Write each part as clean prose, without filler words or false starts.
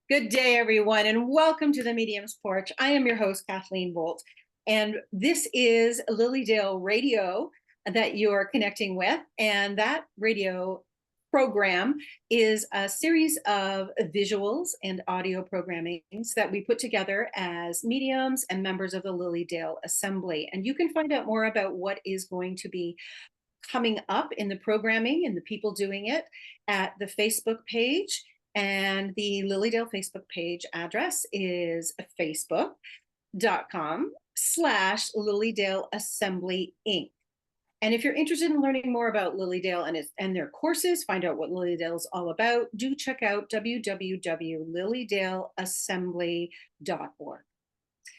Good day, everyone, and welcome to the Medium's Porch. I am your host, Kathleen Boldt, and this is LILYDALE Radio that you're connecting with. And that radio program is a series of visuals and audio programmings that we put together as mediums and members of the LILYDALE Assembly. And you can find out more about what is going to be coming up in the programming and the people doing it at the Facebook page. And the LILYDALE Facebook page address is facebook.com/LILYDALE Assembly Inc. And if you're interested in learning more about LILYDALE and their courses, find out what LILYDALE is all about, do check out www.lilydaleassembly.org.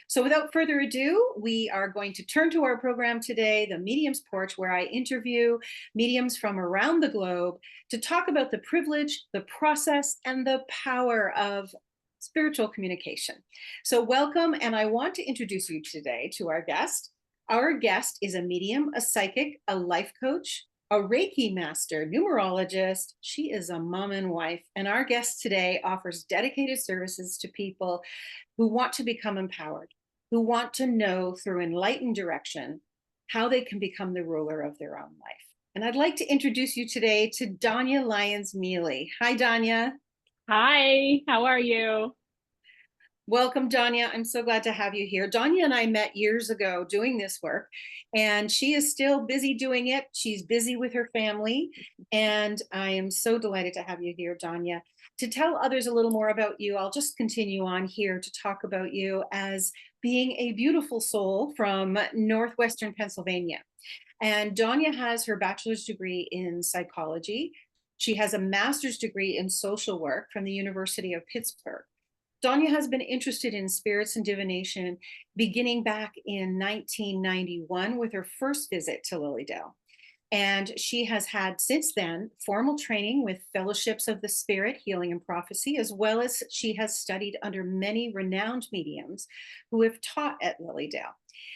So without further ado, we are going to turn to our program today, the Medium's Porch, where I interview mediums from around the globe to talk about the privilege, the process, and the power of spiritual communication. So welcome, and I want to introduce you today to our guest. Our guest is a medium, a psychic, a life coach, a Reiki master, numerologist. She is a mom and wife, and our guest today offers dedicated services to people who want to become empowered, who want to know through enlightened direction how they can become the ruler of their own life. And I'd like to introduce you today to Donya Lyons Mealy. Hi, Donya. Hi, how are you? Welcome, Donya. I'm so glad to have you here. Donya and I met years ago doing this work, and she is still busy doing it. She's busy with her family, and I am so delighted to have you here, Donya. To tell others a little more about you, I'll just continue on here to talk about you as being a beautiful soul from Northwestern Pennsylvania. And Donya has her bachelor's degree in psychology. She has a master's degree in social work from the University of Pittsburgh. Donya has been interested in spirits and divination beginning back in 1991 with her first visit to LILYDALE. And she has had since then formal training with Fellowships of the Spirit, Healing and Prophecy, as well as she has studied under many renowned mediums who have taught at LILYDALE.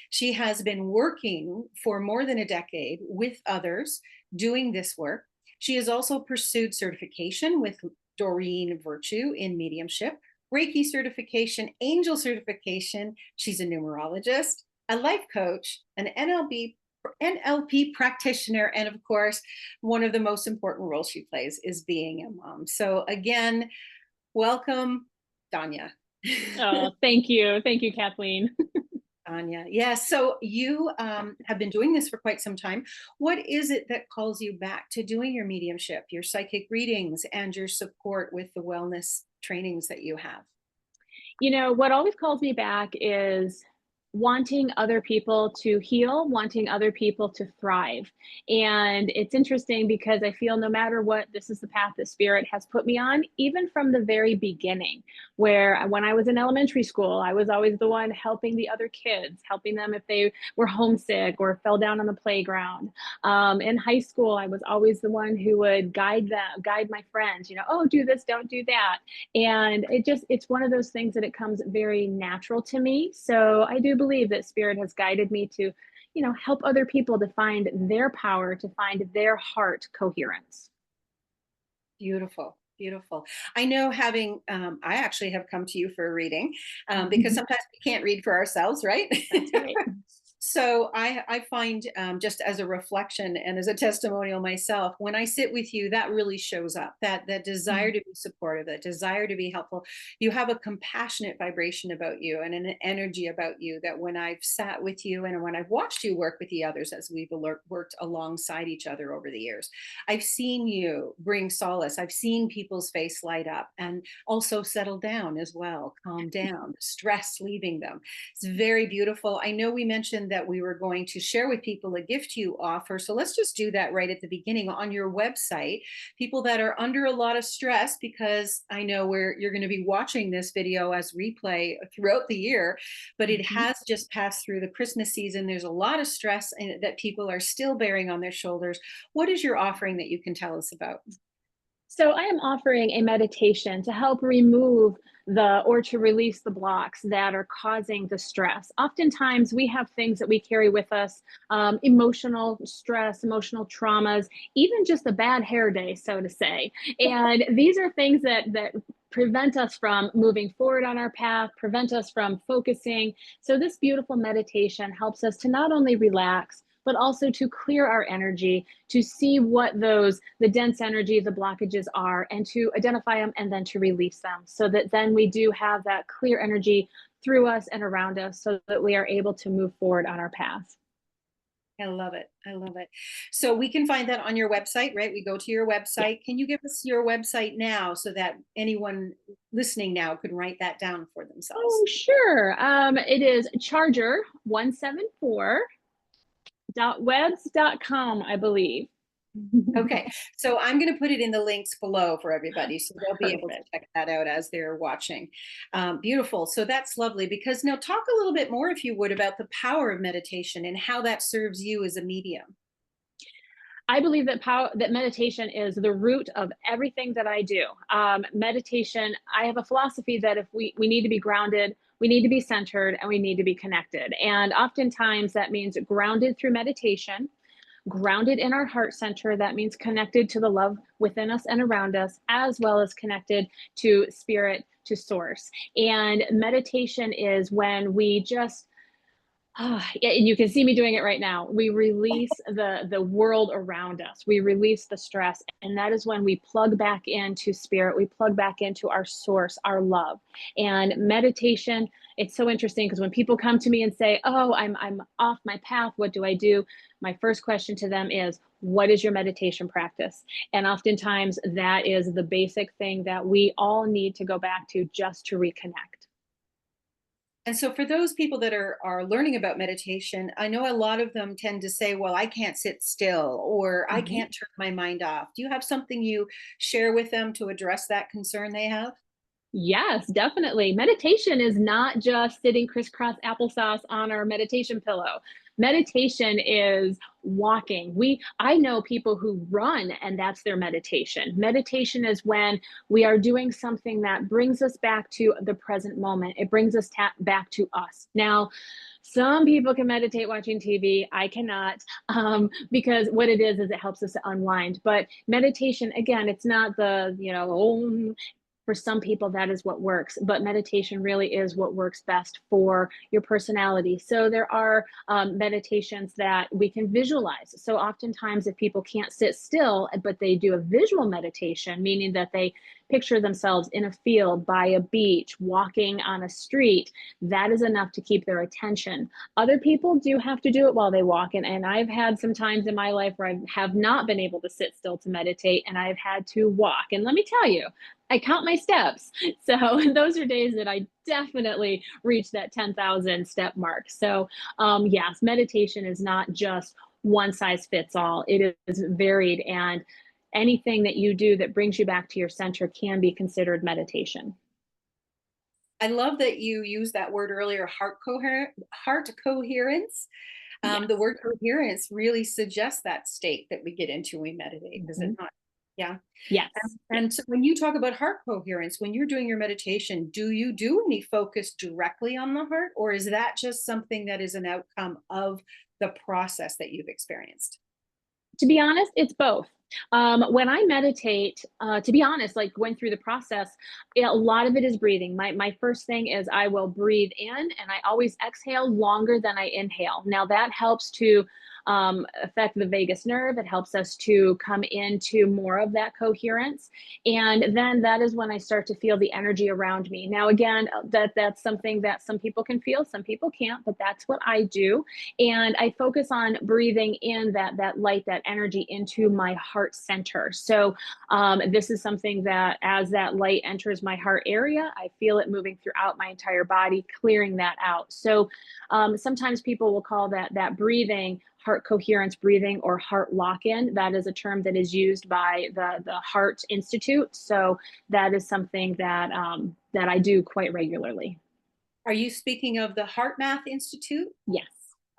She has been working for more than a decade with others doing this work. She has also pursued certification with Doreen Virtue in mediumship, Reiki certification, angel certification. She's a numerologist, a life coach, an NLP practitioner, and of course, one of the most important roles she plays is being a mom. So again, welcome, Donya. Oh, thank you. Thank you, Kathleen. Donya. Yes. So you have been doing this for quite some time. What is it that calls you back to doing your mediumship, your psychic readings, and your support with the wellness trainings that you have? You know, what always calls me back is wanting other people to heal, wanting other people to thrive. And it's interesting because I feel no matter what, this is the path that Spirit has put me on, even from the very beginning, where when I was in elementary school, I was always the one helping the other kids, helping them if they were homesick or fell down on the playground. In high school, I was always the one who would guide my friends, oh, do this, don't do that. And it's one of those things that it comes very natural to me. So I do believe that Spirit has guided me to, help other people to find their power, to find their heart coherence. Beautiful. Beautiful. I know I actually have come to you for a reading because sometimes we can't read for ourselves, right? That's right. So I find just as a reflection and as a testimonial myself, when I sit with you, that really shows up, that desire to be supportive, that desire to be helpful. You have a compassionate vibration about you and an energy about you that when I've sat with you and when I've watched you work with the others as we've worked alongside each other over the years, I've seen you bring solace. I've seen people's face light up and also settle down as well, calm down, stress leaving them. It's very beautiful. I know we mentioned that we were going to share with people a gift you offer. So let's just do that right at the beginning. On your website, people that are under a lot of stress, because I know you're going to be watching this video as replay throughout the year, but it has just passed through the Christmas season. There's a lot of stress that people are still bearing on their shoulders. What is your offering that you can tell us about? So I am offering a meditation to help remove or to release the blocks that are causing the stress. Oftentimes we have things that we carry with us, emotional stress, emotional traumas, even just a bad hair day, so to say. And these are things that prevent us from moving forward on our path, prevent us from focusing. So this beautiful meditation helps us to not only relax, but also to clear our energy, to see what the dense energy, the blockages are, and to identify them and then to release them so that then we do have that clear energy through us and around us so that we are able to move forward on our path. I love it. I love it. So we can find that on your website, right? We go to your Yeah. website. Can you give us your website now so that anyone listening now can write that down for themselves? Oh, sure. It is charger174.webs.com, I believe. Okay, so I'm going to put it in the links below for everybody, so they'll be able to Perfect. check that out as they're watching. Beautiful. So that's lovely. Because now, talk a little bit more, if you would, about the power of meditation and how that serves you as a medium. I believe that meditation is the root of everything that I do. Meditation, I have a philosophy that if we need to be grounded, we need to be centered, and we need to be connected. And oftentimes that means grounded through meditation, grounded in our heart center. That means connected to the love within us and around us, as well as connected to spirit, to source. And meditation is when we just yeah, and you can see me doing it right now. We release the world around us. We release the stress, and that is when we plug back into spirit. We plug back into our source, our love. And meditation, it's so interesting because when people come to me and say, "Oh, I'm off my path. What do I do?" My first question to them is, "What is your meditation practice?" And oftentimes that is the basic thing that we all need to go back to just to reconnect. And so, for those people that are learning about meditation, I know a lot of them tend to say, "Well, I can't sit still," or "I Mhm. can't turn my mind off." Do you have something you share with them to address that concern they have? Yes, definitely. Meditation is not just sitting crisscross applesauce on our meditation pillow. Meditation is walking. I know people who run and that's their meditation. Meditation is when we are doing something that brings us back to the present moment. It brings us back to us. Now, some people can meditate watching TV. I cannot, because what it is it helps us to unwind. But meditation, again, it's not the, oh, for some people that is what works, but meditation really is what works best for your personality. So there are meditations that we can visualize. So oftentimes if people can't sit still but they do a visual meditation, meaning that they picture themselves in a field, by a beach, walking on a street, that is enough to keep their attention. Other people do have to do it while they walk, and I've had some times in my life where I have not been able to sit still to meditate and I've had to walk, and let me tell you, I count my steps. So those are days that I definitely reach that 10,000 step mark. So yes, meditation is not just one size fits all. It is varied, and anything that you do that brings you back to your center can be considered meditation. I love that you used that word earlier, heart coherence. The Yes. word coherence really suggests that state that we get into when we meditate, does it Mhm. not? Yeah. Yes. Yes. And so, when you talk about heart coherence, when you're doing your meditation, do you do any focus directly on the heart, or is that just something that is an outcome of the process that you've experienced? To be honest, it's both. When I meditate, to be honest, like going through the process, a lot of it is breathing. My first thing is I will breathe in, and I always exhale longer than I inhale. Now that helps to affect the vagus nerve. It helps us to come into more of that coherence, and then that is when I start to feel the energy around me. Now, again, that's something that some people can feel, some people can't, but that's what I do, and I focus on breathing in that light, that energy into my heart center. So this is something that as that light enters my heart area, I feel it moving throughout my entire body, clearing that out. So sometimes people will call that breathing heart coherence breathing or heart lock-in. That is a term that is used by the Heart Institute. So that is something that I do quite regularly. Are you speaking of the Heart Math Institute? Yes.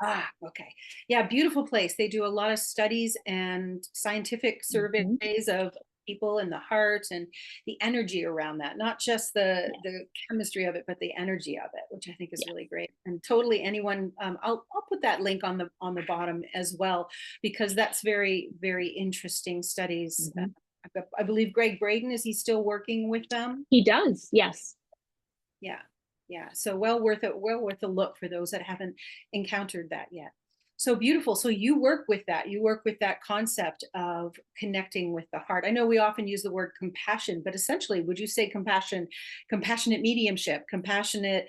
Ah, okay. Yeah, beautiful place. They do a lot of studies and scientific Mhm. surveys of people and the heart and the energy around that. Not just Yes. the chemistry of it, but the energy of it, which I think is Yes. really great. And totally anyone, I'll put that link on the bottom as well, because that's very interesting studies Mhm. I believe Greg Braden, is he still working with them? He does, yes. Yeah. Yeah. So well worth a look for those that haven't encountered that yet. So beautiful. So you work with that. You work with that concept of connecting with the heart. I know we often use the word compassion, but essentially, would you say compassion, compassionate mediumship, compassionate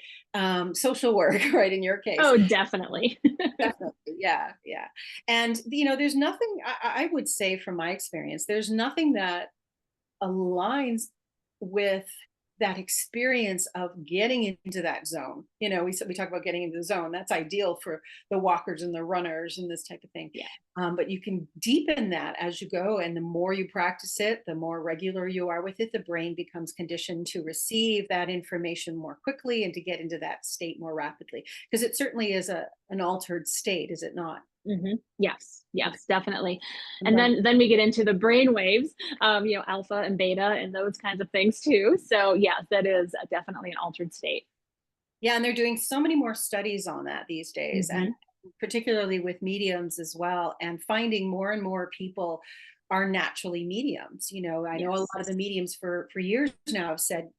social work, right? In your case, Oh, definitely. definitely. Yeah. Yeah. And, there's nothing, I would say from my experience, there's nothing that aligns with that experience of getting into that zone. We talk about getting into the zone. That's ideal for the walkers and the runners and this type of thing. Yeah. But you can deepen that as you go, and the more you practice it, the more regular you are with it, the brain becomes conditioned to receive that information more quickly and to get into that state more rapidly. Because it certainly is an altered state, is it not? Yes, yes, definitely. And Right. then we get into the brain waves, alpha and beta and those kinds of things too. So yes, that is definitely an altered state. Yeah, and they're doing so many more studies on that these days, and Hmm. particularly with mediums as well, and finding more and more people are naturally mediums. I know a lot Yes. of the mediums for years now have said,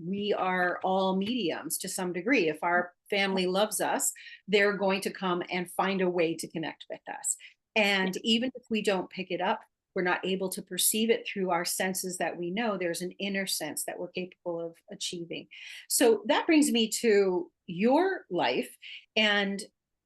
we are all mediums to some degree. If our family loves us, they're going to come and find a way to connect with us. Yeah. And even if we don't pick it up, we're not able to perceive it through our senses that we know, there's an inner sense that we're capable of achieving. So that brings me to your life and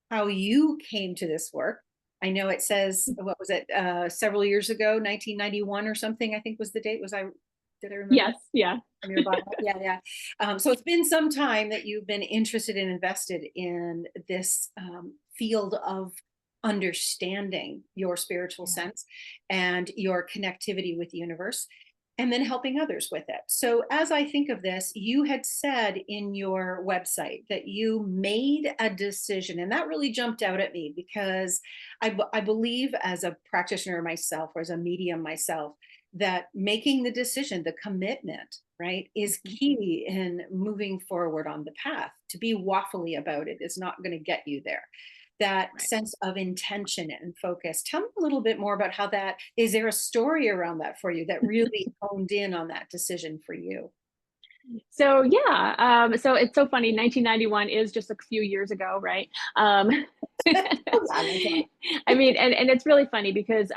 how you came to this work. I know it says, what was it, several years ago, 1991 or something, I think was the date. Did I remember Yes. Yeah. from your bio? Yeah, yeah. So it's been some time that you've been interested and invested in this field of understanding your spiritual Yeah. sense and your connectivity with the universe, and then helping others with it. So, as I think of this, you had said in your website that you made a decision, and that really jumped out at me because I believe, as a practitioner myself or as a medium myself, that making the decision, the commitment, right, is Mhm. key in moving forward on the path. To be waffly about it is not going to get you there. That Right. sense of intention and focus. Tell me a little bit more about how that is. There a story around that for you that really honed in on that decision for you? So yeah, so it's so funny. 1991 is just a few years ago, right? Oh, yeah, that's right. I mean, and it's really funny because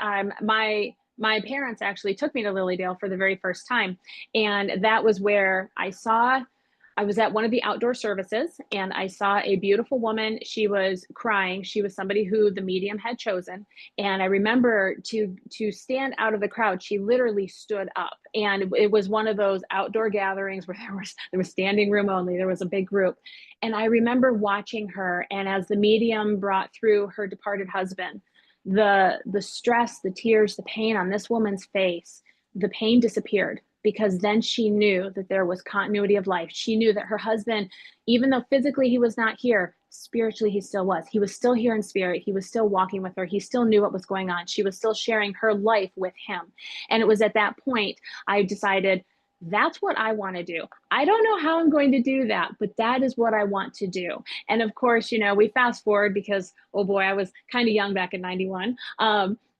my parents actually took me to Lilydale for the very first time, and that was where I was at one of the outdoor services and I saw a beautiful woman. She was crying. She was somebody who the medium had chosen. And I remember to stand out of the crowd, she literally stood up. And it was one of those outdoor gatherings where there was standing room only. There was a big group. And I remember watching her, and as the medium brought through her departed husband, the stress, the tears, the pain on this woman's face, the pain disappeared because then she knew that there was continuity of life. She knew that her husband, even though physically he was not here, spiritually he still was. He was still here in spirit. He was still walking with her. He still knew what was going on. She was still sharing her life with him. And it was at that point I decided that's what I want to do. I don't know how I'm going to do that, but that is what I want to do. And of course, we fast forward because, oh boy, I was kind of young back in 91.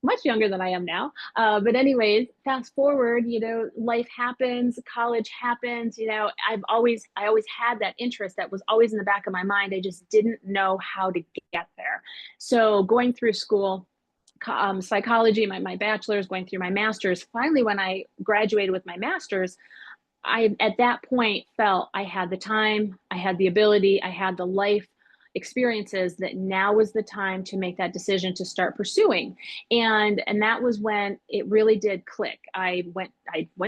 Much younger than I am now. But anyways, fast forward, life happens, college happens. I always had that interest that was always in the back of my mind. I just didn't know how to get there. So going through school, psychology, my bachelor's, going through my master's. Finally, when I graduated with my master's, I at that point felt I had the time, I had the ability, I had the life experiences that now was the time to make that decision to start pursuing. And that was when it really did click. I went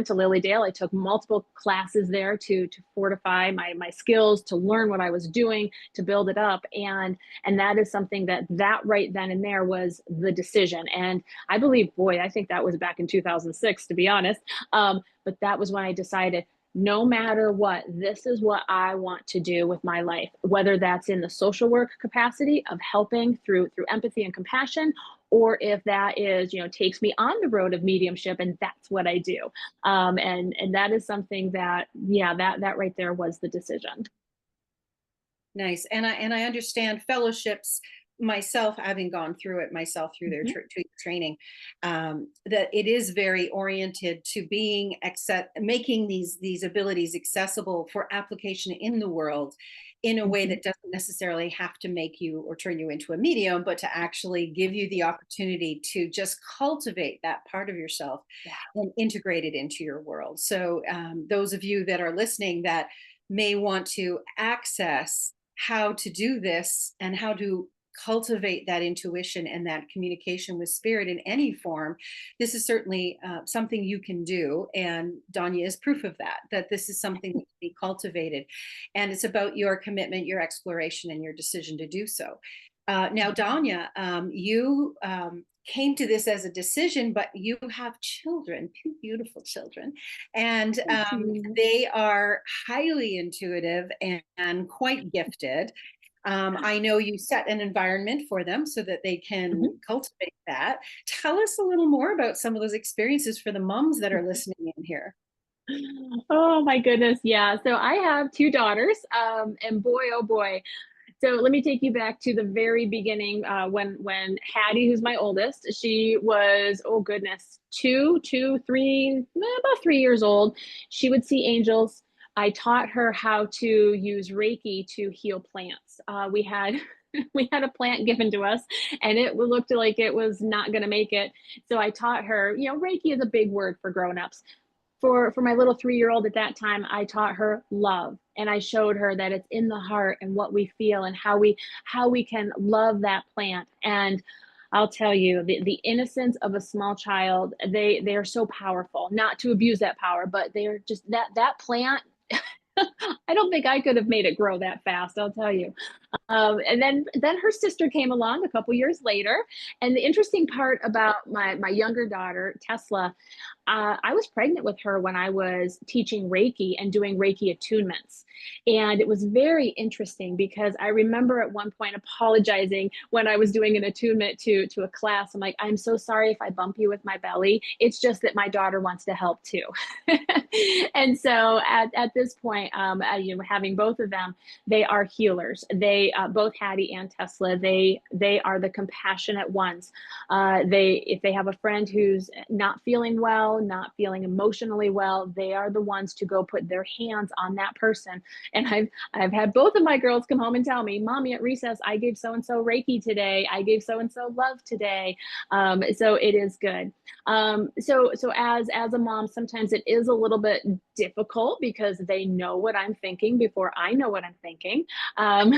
to Lilydale. I took multiple classes there to fortify my skills, to learn what I was doing, to build it up. And that is something that right then and there was the decision. And I believe, boy, I think that was back in 2006, to be honest. But that was when I decided, no matter what, this is what I want to do with my life, whether that's in the social work capacity of helping through empathy and compassion, or if that is, takes me on the road of mediumship, and that's what I do. And that is something that, yeah, that right there was the decision. Nice. And I understand fellowships myself, having gone through it myself through their Mhm. training, that it is very oriented to being making these abilities accessible for application in the world in a way Mhm. that doesn't necessarily have to make you or turn you into a medium, but to actually give you the opportunity to just cultivate that part of yourself Yeah. and integrate it into your world. So those of you that are listening that may want to access how to do this and how to cultivate that intuition and that communication with spirit in any form, this is certainly something you can do. And Donya is proof of that, that this is something that can be cultivated. And it's about your commitment, your exploration, and your decision to do so. Now, Donya, you came to this as a decision, but you have children, two beautiful children, and Thank you. they are highly intuitive and quite gifted. I know you set an environment for them so that they can Mhm. cultivate that. Tell us a little more about some of those experiences for the moms that are listening in here. Oh my goodness, yeah. So I have 2 daughters, and boy, oh boy. So let me take you back to the very beginning, when Hattie, who's my oldest, she was, oh goodness, 3, about 3 years old. She would see angels. I taught her how to use Reiki to heal plants. We had we had a plant given to us, and it looked like it was not going to make it. So I taught her. Reiki is a big word for grown-ups. For my little 3-year-old at that time, I taught her love, and I showed her that it's in the heart and what we feel and how we can love that plant. And I'll tell you, the innocence of a small child, they are so powerful. Not to abuse that power, but they are just that plant. I don't think I could have made it grow that fast, I'll tell you. And then her sister came along a couple years later. And the interesting part about my younger daughter, Tesla, I was pregnant with her when I was teaching Reiki and doing Reiki attunements. And it was very interesting because I remember at one point apologizing when I was doing an attunement to a class. I'm like, I'm so sorry if I bump you with my belly. It's just that my daughter wants to help too. And so at this point, having both of them, they are healers. They both Hattie and Tesla. They are the compassionate ones. They if they have a friend who's not feeling well, not feeling emotionally well, they are the ones to go put their hands on that person. And I've had both of my girls come home and tell me, "Mommy, at recess, I gave so and so Reiki today. I gave so and so love today." So it is good. So as a mom, sometimes it is a little bit difficult because they know what I'm thinking before I know what I'm thinking. Um,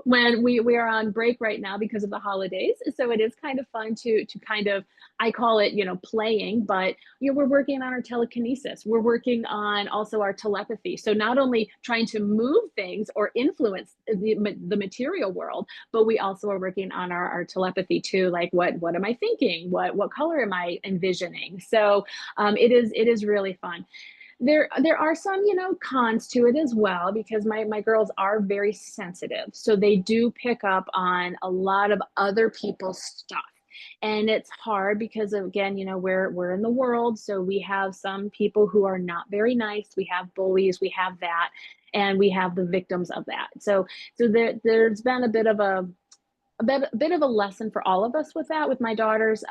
when we are on break right now because of the holidays, so it is kind of fun to kind of, I call it, playing, but we're working on our telekinesis. We're working on also our telepathy. So not only trying to move things or influence the material world, but we also are working on our telepathy too. Like what am I thinking? What color am I envisioning? So it is really fun. There are some cons to it as well because my girls are very sensitive, so they do pick up on a lot of other people's stuff. And it's hard because again, we're in the world, so we have some people who are not very nice. We have bullies, we have that, and we have the victims of that. So there's been a bit of a lesson for all of us with that, with my daughters,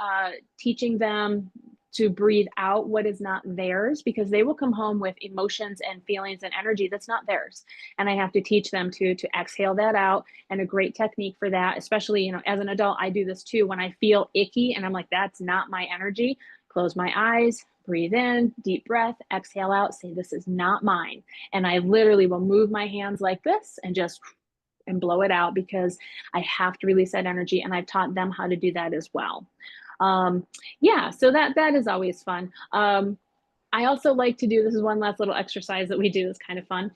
teaching them to breathe out what is not theirs, because they will come home with emotions and feelings and energy that's not theirs. And I have to teach them to exhale that out. And a great technique for that, especially, as an adult, I do this too. When I feel icky and I'm like, that's not my energy, close my eyes, breathe in, deep breath, exhale out, say, this is not mine. And I literally will move my hands like this and just and blow it out, because I have to release that energy. And I've taught them how to do that as well. Um, yeah, so that is always fun. I also like to do, this is one last little exercise that we do that's kind of fun.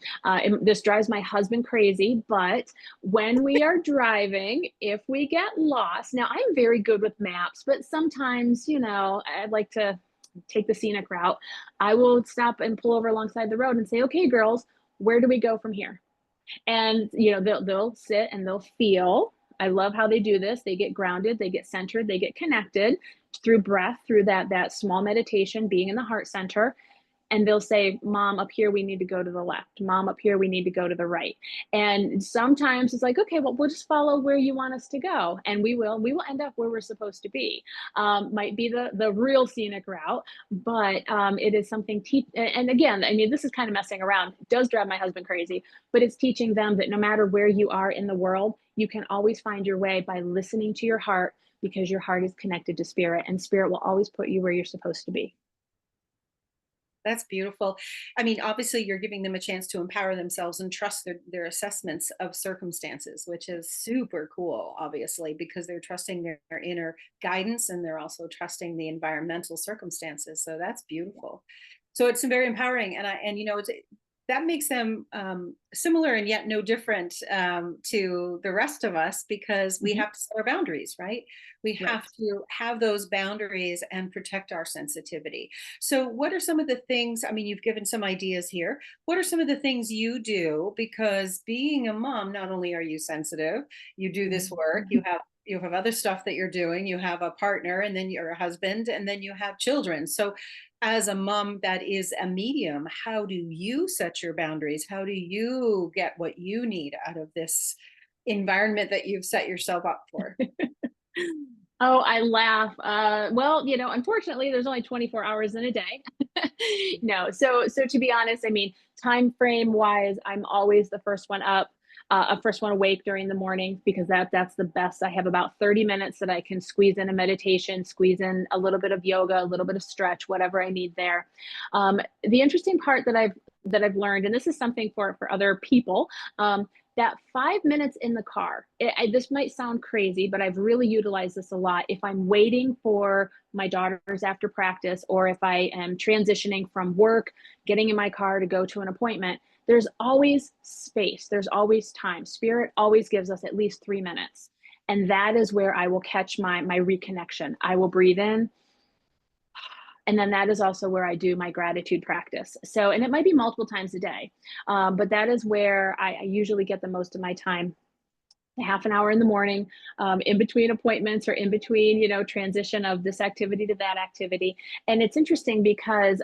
This drives my husband crazy, but when we are driving, if we get lost, now I'm very good with maps, but sometimes, I'd like to take the scenic route. I will stop and pull over alongside the road and say, okay, girls, where do we go from here? And they'll sit and they'll feel. I love how they do this. They get grounded, they get centered, they get connected through breath, through that small meditation, being in the heart center. and they'll say, Mom, up here, we need to go to the left. Mom, up here, we need to go to the right. And sometimes it's like, okay, well, we'll just follow where you want us to go. And we will end up where we're supposed to be. Might be the real scenic route, but it is something, and again, I mean, this is kind of messing around. It does drive my husband crazy, but it's teaching them that no matter where you are in the world, you can always find your way by listening to your heart, because your heart is connected to spirit, and spirit will always put you where you're supposed to be. That's beautiful. I mean, obviously, you're giving them a chance to empower themselves and trust their assessments of circumstances, which is super cool, obviously, because they're trusting their inner guidance, and they're also trusting the environmental circumstances. So that's beautiful. So it's very empowering. And you know, that makes them similar and yet no different to the rest of us, because we have to set our boundaries, right? We have to have those boundaries and protect our sensitivity. So what are some of the things, I mean, you've given some ideas here. What are some of the things you do? Because being a mom, not only are you sensitive, you do this work, you have other stuff that you're doing, you have a partner, and then you're a husband, and then you have children. So as a mom that is a medium, how do you set your boundaries? How do you get what you need out of this environment that you've set yourself up for? Oh, I laugh. Well, you know, unfortunately, there's only 24 hours in a day. No, so to be honest, I mean, time frame wise, I'm always the first one up, first one awake during the morning, because that's the best. I have about 30 minutes that I can squeeze in a meditation, squeeze in a little bit of yoga, a little bit of stretch, whatever I need there. The interesting part that I've learned, and this is something for other people, that 5 minutes in the car, this might sound crazy, but I've really utilized this a lot. If I'm waiting for my daughters after practice, or if I am transitioning from work, getting in my car to go to an appointment, there's always space. There's always time. Spirit always gives us at least 3 minutes. And that is where I will catch my reconnection. I will breathe in. And then that is also where I do my gratitude practice. So, and it might be multiple times a day, but that is where I usually get the most of my time. Half an hour in the morning, in between appointments, or in between, you know, transition of this activity to that activity. And it's interesting because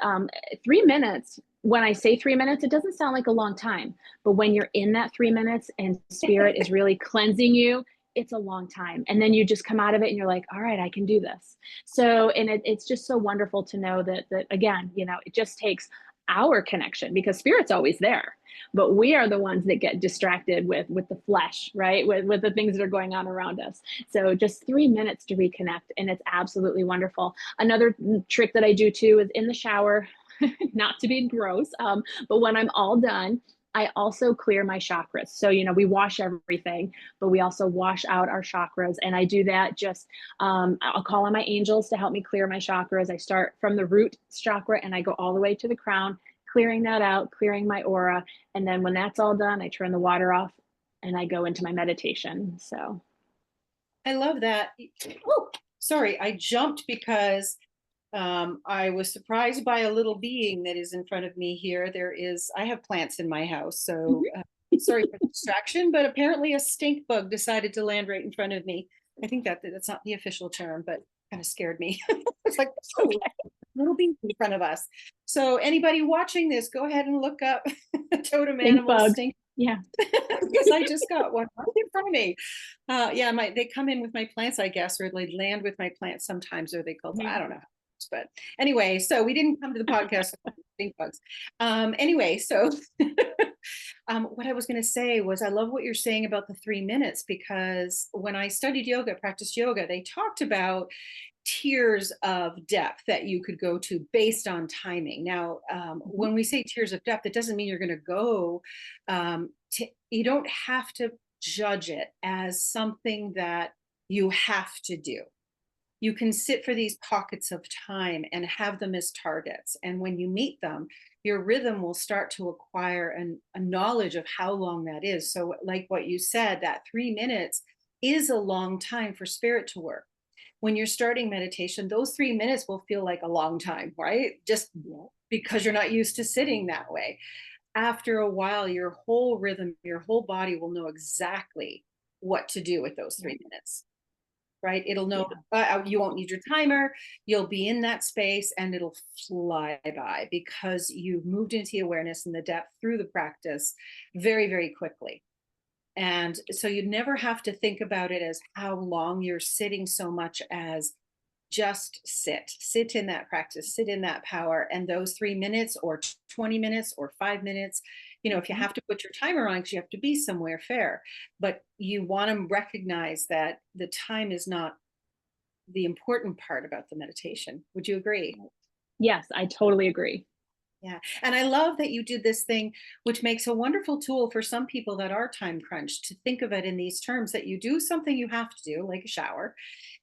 3 minutes, when I say 3 minutes, it doesn't sound like a long time, but when you're in that 3 minutes and spirit is really cleansing you, it's a long time. And then you just come out of it and you're like, all right, I can do this. So, and it's just so wonderful to know that again, you know, it just takes our connection, because spirit's always there, but we are the ones that get distracted with the flesh, right? With the things that are going on around us. So just 3 minutes to reconnect, and it's absolutely wonderful. Another trick that I do too is in the shower, not to be gross, but when I'm all done, I also clear my chakras. So, you know, we wash everything, but we also wash out our chakras. And I do that just, I'll call on my angels to help me clear my chakras. I start from the root chakra and I go all the way to the crown, clearing that out, clearing my aura. And then when that's all done, I turn the water off and I go into my meditation. So I love that. Oh, sorry, I jumped because I was surprised by a little being that is in front of me here. I have plants in my house, so sorry for the distraction, but apparently a stink bug decided to land right in front of me. I think that's not the official term, but kind of scared me. It's like, oh, little being in front of us. So anybody watching this, go ahead and look up totem stink animal bug. stink. Yeah. Because I just got one right in front of me. Yeah, they come in with my plants, I guess, or they land with my plants sometimes, or they call, I don't know. But anyway, so we didn't come to the podcast with stink bugs. Anyway, so what I was going to say was, I love what you're saying about the 3 minutes, because when I studied yoga, practiced yoga, they talked about tiers of depth that you could go to based on timing. Now, when we say tiers of depth, it doesn't mean you're going to go you don't have to judge it as something that you have to do. You can sit for these pockets of time and have them as targets. And when you meet them, your rhythm will start to acquire a knowledge of how long that is. So like what you said, that 3 minutes is a long time for spirit to work. When you're starting meditation, those 3 minutes will feel like a long time, right? Just because you're not used to sitting that way. After a while, your whole rhythm, your whole body will know exactly what to do with those 3 minutes. right? It'll know, Yeah. you won't need your timer. You'll be in that space and it'll fly by because you've moved into the awareness and the depth through the practice very, very quickly. And so you never have to think about it as how long you're sitting so much as just sit in that practice, sit in that power. And those 3 minutes or 20 minutes or 5 minutes, if you Mhm. have to put your timer on because you have to be somewhere, fair, but you want to recognize that the time is not the important part about the meditation. Would you agree? Yes, I totally agree. Yeah. And I love that you did this thing, which makes a wonderful tool for some people that are time crunched to think of it in these terms that you do something you have to do, like a shower,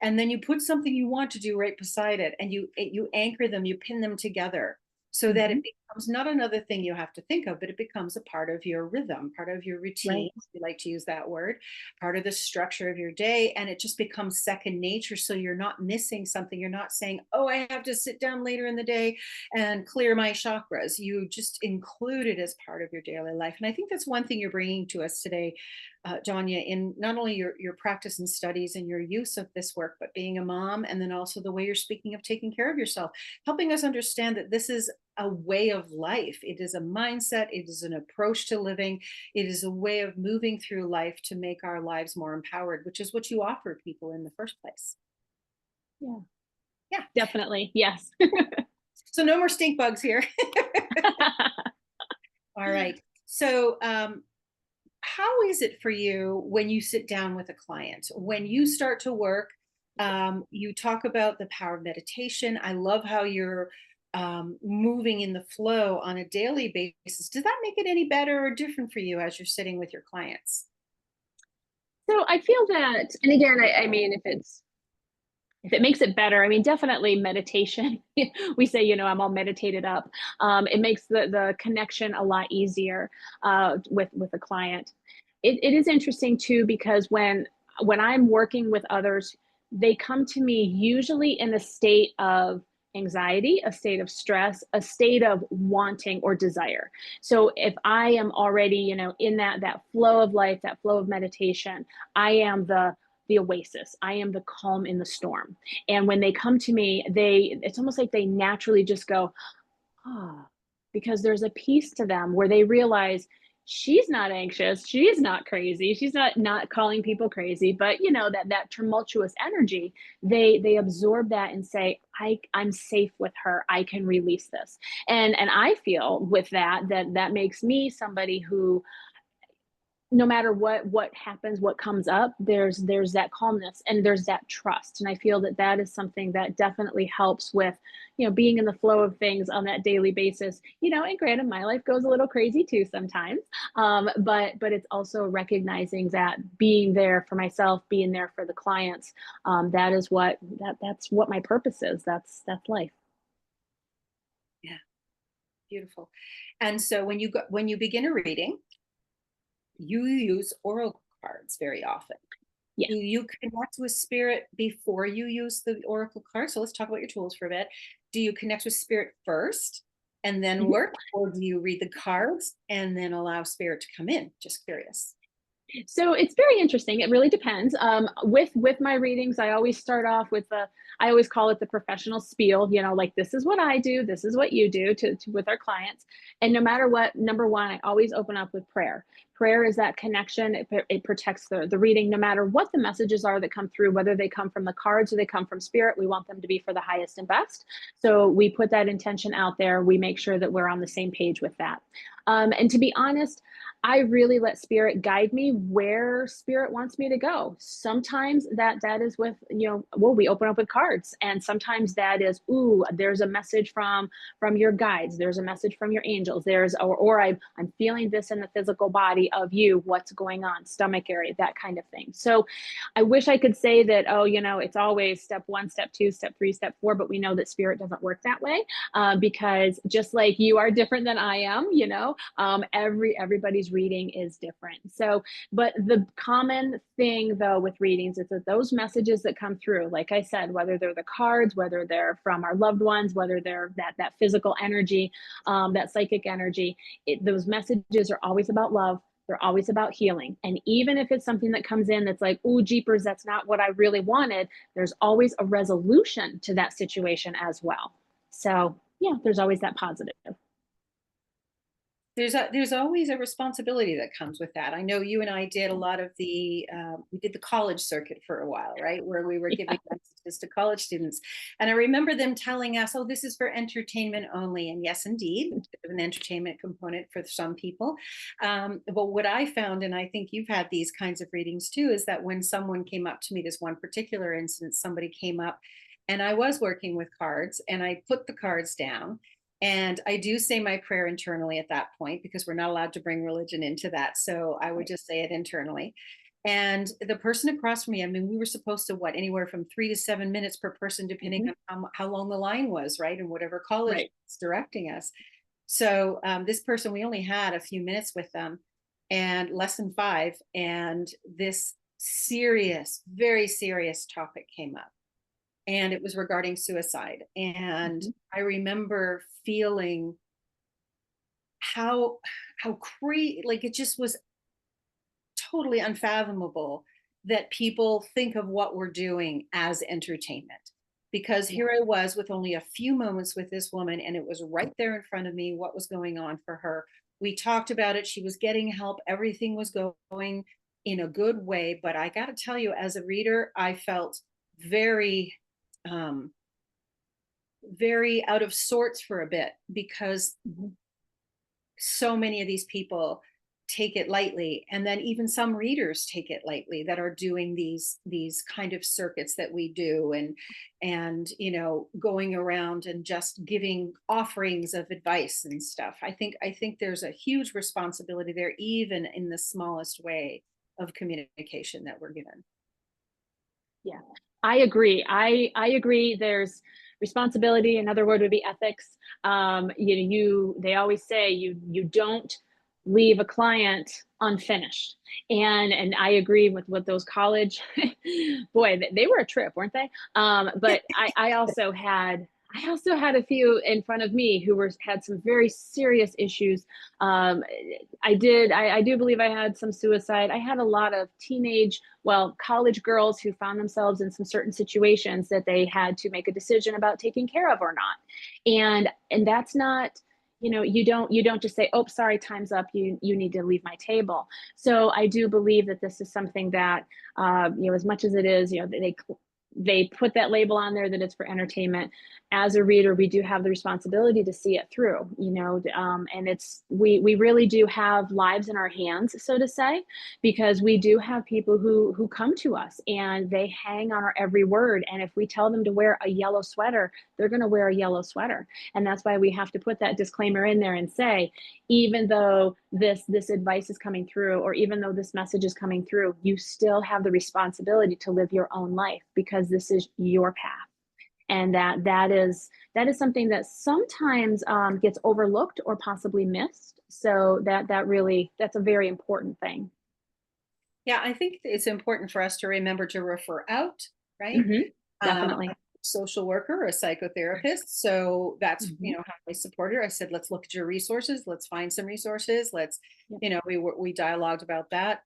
and then you put something you want to do right beside it, and you anchor them, you pin them together so that it Mhm. becomes not another thing you have to think of, but it becomes a part of your rhythm, part of your routine, Right. if you like to use that word, part of the structure of your day, and it just becomes second nature. So you're not missing something. You're not saying, "Oh, I have to sit down later in the day and clear my chakras." You just include it as part of your daily life. And I think that's one thing you're bringing to us today, Donya, in not only your practice and studies and your use of this work, but being a mom, and then also the way you're speaking of taking care of yourself, helping us understand that this is a way of life. It is a mindset. It is an approach to living. It is a way of moving through life to make our lives more empowered, which is what you offer people in the first place. Yeah. Yeah. Definitely. Yes. So no more stink bugs here. All right. So, how is it for you when you sit down with a client? When you start to work, you talk about the power of meditation. I love how you're moving in the flow on a daily basis. Does that make it any better or different for you as you're sitting with your clients? So I feel that, and again, I mean, if it makes it better, I mean, definitely meditation. We say, I'm all meditated up. It makes the connection a lot easier with a client. It is interesting too because when I'm working with others, they come to me usually in a state of anxiety, a state of stress, a state of wanting or desire. So if I am already, in that flow of life, that flow of meditation, I am the oasis. I am the calm in the storm. And when they come to me, it's almost like they naturally just go, ah, because there's a piece to them where they realize she's not anxious, she's not crazy, she's not calling people crazy, but that tumultuous energy, they absorb that and say, I'm safe with her. I can release this. And I feel with that makes me somebody who, no matter what happens, what comes up, there's that calmness and there's that trust. And I feel that is something that definitely helps with being in the flow of things on that daily basis. And granted, my life goes a little crazy too sometimes, but it's also recognizing that being there for myself, being there for the clients, that is that's what my purpose is. That's life. Yeah, beautiful. And so when you begin a reading, you use oracle cards very often. Yeah. Do you connect with spirit before you use the oracle cards? So let's talk about your tools for a bit. Do you connect with spirit first and then Mhm. work, or do you read the cards and then allow spirit to come in? Just curious. So it's very interesting. It really depends. With my readings, I always start off with I always call it the professional spiel. Like this is what I do, this is what you do with our clients. And no matter what, number one, I always open up with prayer. Prayer is that connection. It protects the reading, no matter what the messages are that come through, whether they come from the cards or they come from spirit. We want them to be for the highest and best. So we put that intention out there. We make sure that we're on the same page with that. And to be honest, I really let spirit guide me where spirit wants me to go. Sometimes that is with, well, we open up with cards, and sometimes that is, ooh, there's a message from your guides, there's a message from your angels, or I'm feeling this in the physical body of you, what's going on, stomach area, that kind of thing. So I wish I could say that, oh, it's always step one, step two, step three, step four, but we know that spirit doesn't work that way, because just like you are different than I am, everybody's reading is different. So, but the common thing though with readings is that those messages that come through, like I said, whether they're the cards, whether they're from our loved ones, whether they're that physical energy, that psychic energy, those messages are always about love. They're always about healing. And even if it's something that comes in that's like, "Ooh, jeepers, that's not what I really wanted," there's always a resolution to that situation as well. So, yeah, there's always that positive. There's always a responsibility that comes with that. I know you and I did a lot of we did the college circuit for a while, right? Where we were Yeah. giving messages to college students. And I remember them telling us, oh, this is for entertainment only. And yes, indeed, there's an entertainment component for some people. But what I found, and I think you've had these kinds of readings too, is that when someone came up to me, this one particular instance, somebody came up and I was working with cards and I put the cards down. And I do say my prayer internally at that point because we're not allowed to bring religion into that. So I would just say it internally. And the person across from me, I mean, we were supposed to anywhere from 3 to 7 minutes per person, depending Mhm. on how long the line was, right? And whatever college Right. was directing us. So this person, we only had a few minutes with them and less than five. And this serious, very serious topic came up and it was regarding suicide. And Mhm. I remember feeling how like it just was totally unfathomable that people think of what we're doing as entertainment. Because Yeah. here I was with only a few moments with this woman, and it was right there in front of me what was going on for her. We talked about it. She was getting help. Everything was going in a good way. But I got to tell you, as a reader, I felt very, um, very out of sorts for a bit because Mhm. so many of these people take it lightly, and then even some readers take it lightly that are doing these kind of circuits that we do, and going around and just giving offerings of advice and stuff. I think there's a huge responsibility there, even in the smallest way of communication that we're given. Yeah, I agree. I agree. There's responsibility. Another word would be ethics. They always say you don't leave a client unfinished, and I agree with those college. Boy, they were a trip, weren't they? But I also had a few in front of me who had some very serious issues. Um, I do believe I had some suicide. I had a lot of college girls who found themselves in some certain situations that they had to make a decision about taking care of or not. And that's not, you don't just say, "Oh, sorry, time's up. You need to leave my table." So I do believe that this is something that, as much as it is, they put that label on there that it's for entertainment. As a reader, we do have the responsibility to see it through, and we really do have lives in our hands, so to say, because we do have people who come to us and they hang on our every word. And if we tell them to wear a yellow sweater, they're going to wear a yellow sweater. And that's why we have to put that disclaimer in there and say, even though this advice is coming through, or even though this message is coming through, you still have the responsibility to live your own life because this is your path. And that is something that sometimes gets overlooked or possibly missed. So that's a very important thing. Yeah, I think it's important for us to remember to refer out, right? Hmm. A Definitely. social worker, a psychotherapist. So that's, Hmm. how I support her. I said, let's look at your resources. Let's find some resources. Yep. We dialogued about that,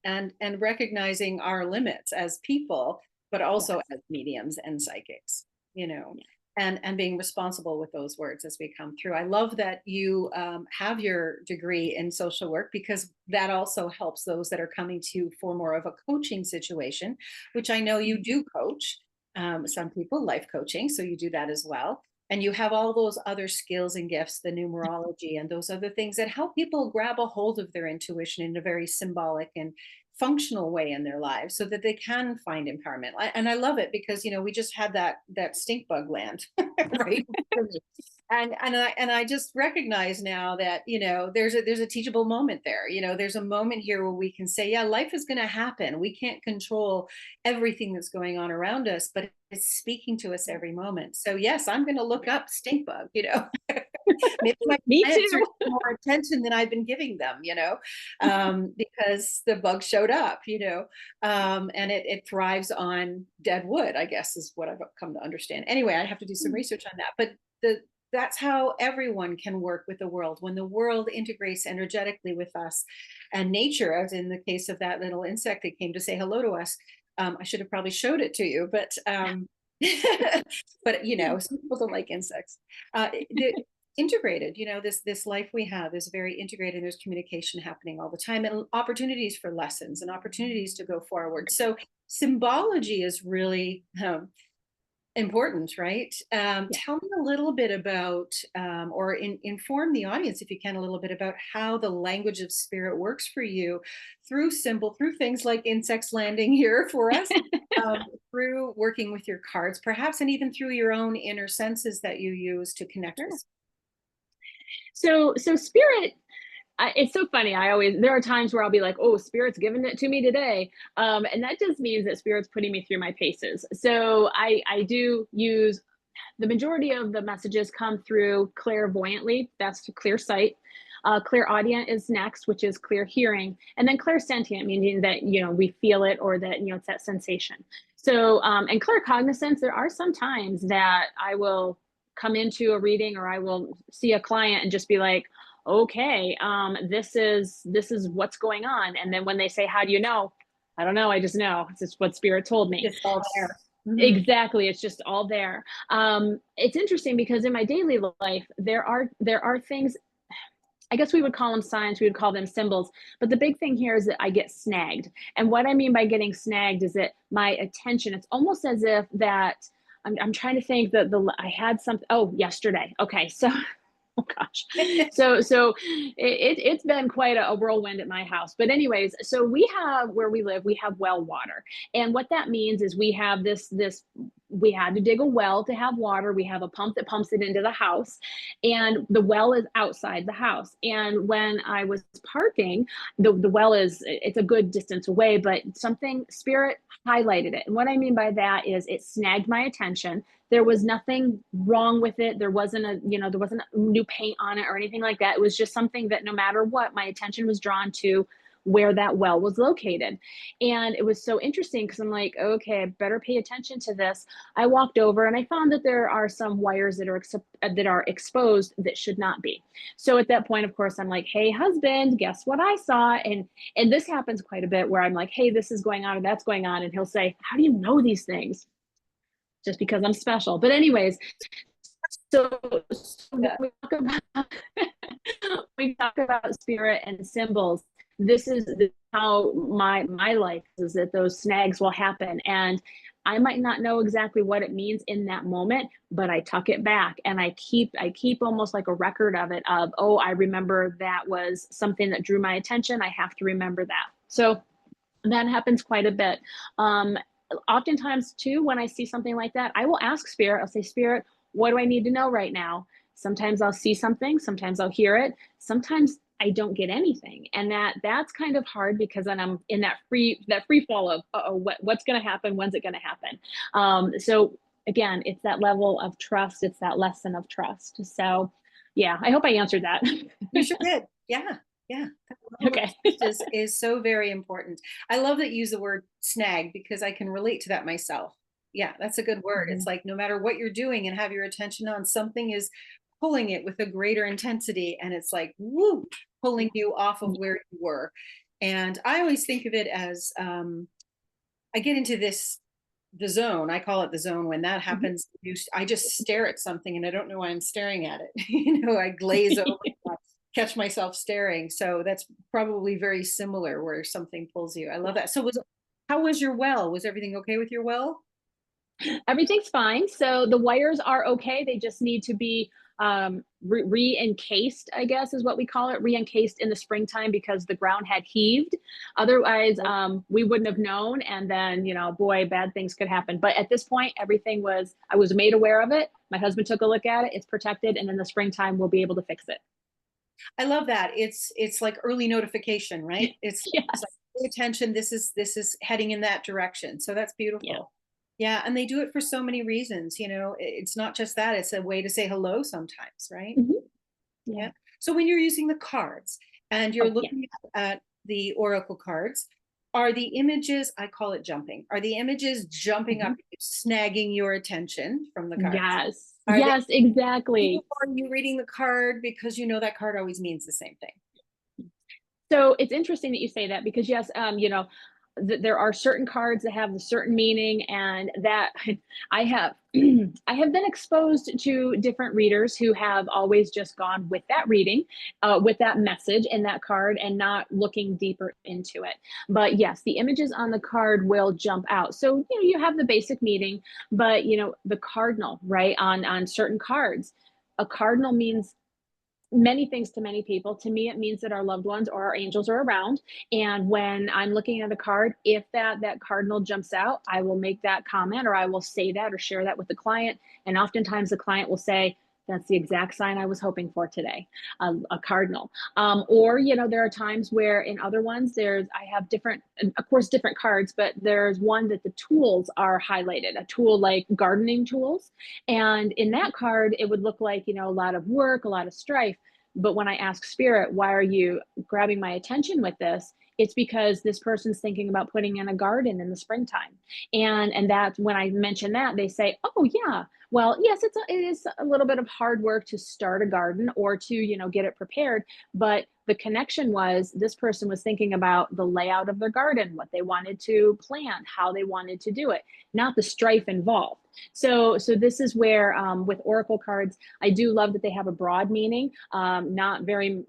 and recognizing our limits as people, but also Yes. as mediums and psychics, you know, Yeah. and being responsible with those words as we come through. I love that you have your degree in social work because that also helps those that are coming to you for more of a coaching situation, which I know you do coach some people, life coaching. So you do that as well. And you have all those other skills and gifts, the numerology and those other things that help people grab a hold of their intuition in a very symbolic and functional way in their lives so that they can find empowerment. And I love it because, we just had that stink bug land, right? And I just recognize now that there's a teachable moment there. There's a moment here where we can say, yeah, life is going to happen. We can't control everything that's going on around us, but it's speaking to us every moment. So yes, I'm going to look up stink bug. Maybe my Me clients are too. getting more attention than I've been giving them, because the bug showed up, and it thrives on dead wood, I guess is what I've come to understand. Anyway, I have to do some research on that. But the that's how everyone can work with the world. When the world integrates energetically with us and nature, as in the case of that little insect that came to say hello to us. I should have probably showed it to you, but but some people don't like insects. Integrated, this life we have is very integrated. There's communication happening all the time, and opportunities for lessons and opportunities to go forward. So symbology is really important, right? Yeah. Tell me a little bit about, or inform the audience, if you can, a little bit about how the language of spirit works for you through symbol, through things like insects landing here for us, through working with your cards, perhaps, and even through your own inner senses that you use to connect Sure. with. So spirit, it's so funny. There are times where I'll be like, oh, spirit's giving it to me today. And that just means that spirit's putting me through my paces. So I do use, the majority of the messages come through clairvoyantly. That's clear sight. Clairaudient is next, which is clear hearing, and then clairsentient, meaning that we feel it, or that it's that sensation. So and claircognizance, there are some times that I will come into a reading, or I will see a client and just be like, okay, this is what's going on. And then when they say, how do you know? I don't know, I just know. It's just what spirit told me. It's all there. Mhm. Exactly, it's just all there. It's interesting because in my daily life, there are things, I guess we would call them signs, we would call them symbols. But the big thing here is that I get snagged. And what I mean by getting snagged is that my attention, it's almost as if that I'm trying to think that I had something, oh, yesterday. Okay. So oh gosh. So it's been quite a whirlwind at my house. But anyways, so we have, where we live, we have well water. And what that means is we have this we had to dig a well to have water. We have a pump that pumps it into the house, and the well is outside the house. And when I was parking, the well it's a good distance away, but something, spirit highlighted it. And what I mean by that is it snagged my attention. There was nothing wrong with it. There wasn't a new paint on it or anything like that. It was just something that no matter what, my attention was drawn to where that well was located. And it was so interesting because I'm like, okay, I better pay attention to this. I walked over and I found that there are some wires that are exposed that should not be. So at that point, of course, I'm like, hey, husband, guess what I saw? And this happens quite a bit, where I'm like, hey, this is going on or that's going on. And he'll say, how do you know these things? Just because I'm special. But anyways, so when Yeah. we talk about spirit and symbols, this is how my life is, that those snags will happen. And I might not know exactly what it means in that moment, but I tuck it back and I keep almost like a record of it, of, oh, I remember that was something that drew my attention. I have to remember that. So that happens quite a bit. Oftentimes too, when I see something like that, I will ask spirit. I'll say, spirit, what do I need to know right now? Sometimes I'll see something, sometimes I'll hear it, sometimes I don't get anything. And that's kind of hard, because then I'm in that free fall of, what's going to happen, when's it going to happen? So again, it's that level of trust, it's that lesson of trust. So yeah, I hope I answered that. You sure did. Yeah. Yeah. That level of Okay. trust is so very important. I love that you use the word snag, because I can relate to that myself. Yeah, that's a good word. It's Mhm. like no matter what you're doing and have your attention on, something is pulling it with a greater intensity. And it's like, woo, pulling you off of where you were. And I always think of it as I get into the zone. I call it the zone. When that Mhm. happens, I just stare at something and I don't know why I'm staring at it. I glaze over, I catch myself staring. So that's probably very similar, where something pulls you. I love that. So how was your well? Was everything okay with your well? Everything's fine. So the wires are okay. They just need to be re-encased, I guess is what we call it, re-encased in the springtime, because the ground had heaved. Otherwise, we wouldn't have known. And then, boy, bad things could happen. But at this point, I was made aware of it. My husband took a look at it. It's protected. And in the springtime, we'll be able to fix it. I love that. It's like early notification, right? It's like, Yes. pay attention. This is heading in that direction. So that's Yeah. beautiful. Yeah, and they do it for so many reasons. It's not just that. It's a way to say hello sometimes, right? Mhm. Yeah. Yeah. So when you're using the cards and you're Oh, yeah. looking at the oracle cards, are the images, I call it jumping, are the images jumping up, Mhm. snagging your attention from the cards? Yes. Are they Yes, exactly. or are you reading the card because you know that card always means the same thing? So it's interesting that you say that because yes, there are certain cards that have a certain meaning, and that I have I have been exposed to different readers who have always just gone with that reading, with that message in that card, and not looking deeper into it. But yes, the images on the card will jump out. So you have the basic meaning, but the cardinal, right, on certain cards. A cardinal means many things to many people. To me, it means that our loved ones or our angels are around. And when I'm looking at a card, if that cardinal jumps out, I will make that comment, or I will say that or share that with the client. And oftentimes the client will say, that's the exact sign I was hoping for today, a cardinal. Or, there are times where in other ones, I have different, of course, different cards, but there's one that the tools are highlighted, a tool like gardening tools. And in that card, it would look like, a lot of work, a lot of strife. But when I ask spirit, why are you grabbing my attention with this? It's because this person's thinking about putting in a garden in the springtime. And that's when I mention that, they say, oh yeah, well, yes, it is a little bit of hard work to start a garden or to, get it prepared. But the connection was this person was thinking about the layout of their garden, what they wanted to plant, how they wanted to do it, not the strife involved. So this is where with oracle cards, I do love that they have a broad meaning, not very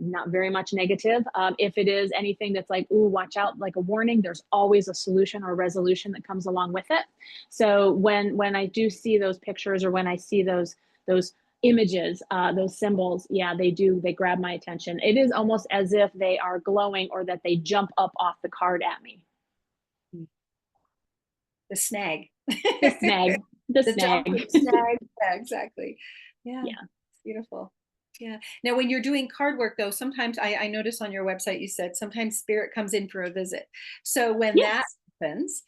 much negative. If it is anything that's like, ooh, watch out, like a warning, there's always a solution or resolution that comes along with it. So when I do see those pictures, or when I see those images, those symbols, yeah, they grab my attention. It is almost as if they are glowing, or that they jump up off the card at me. The snag. The snag. The jumping snag. snag. Yeah, exactly. Yeah. Yeah. It's beautiful. Yeah. Now, when you're doing card work, though, sometimes I notice on your website you said sometimes spirit comes in for a visit. So when that Yes. happens,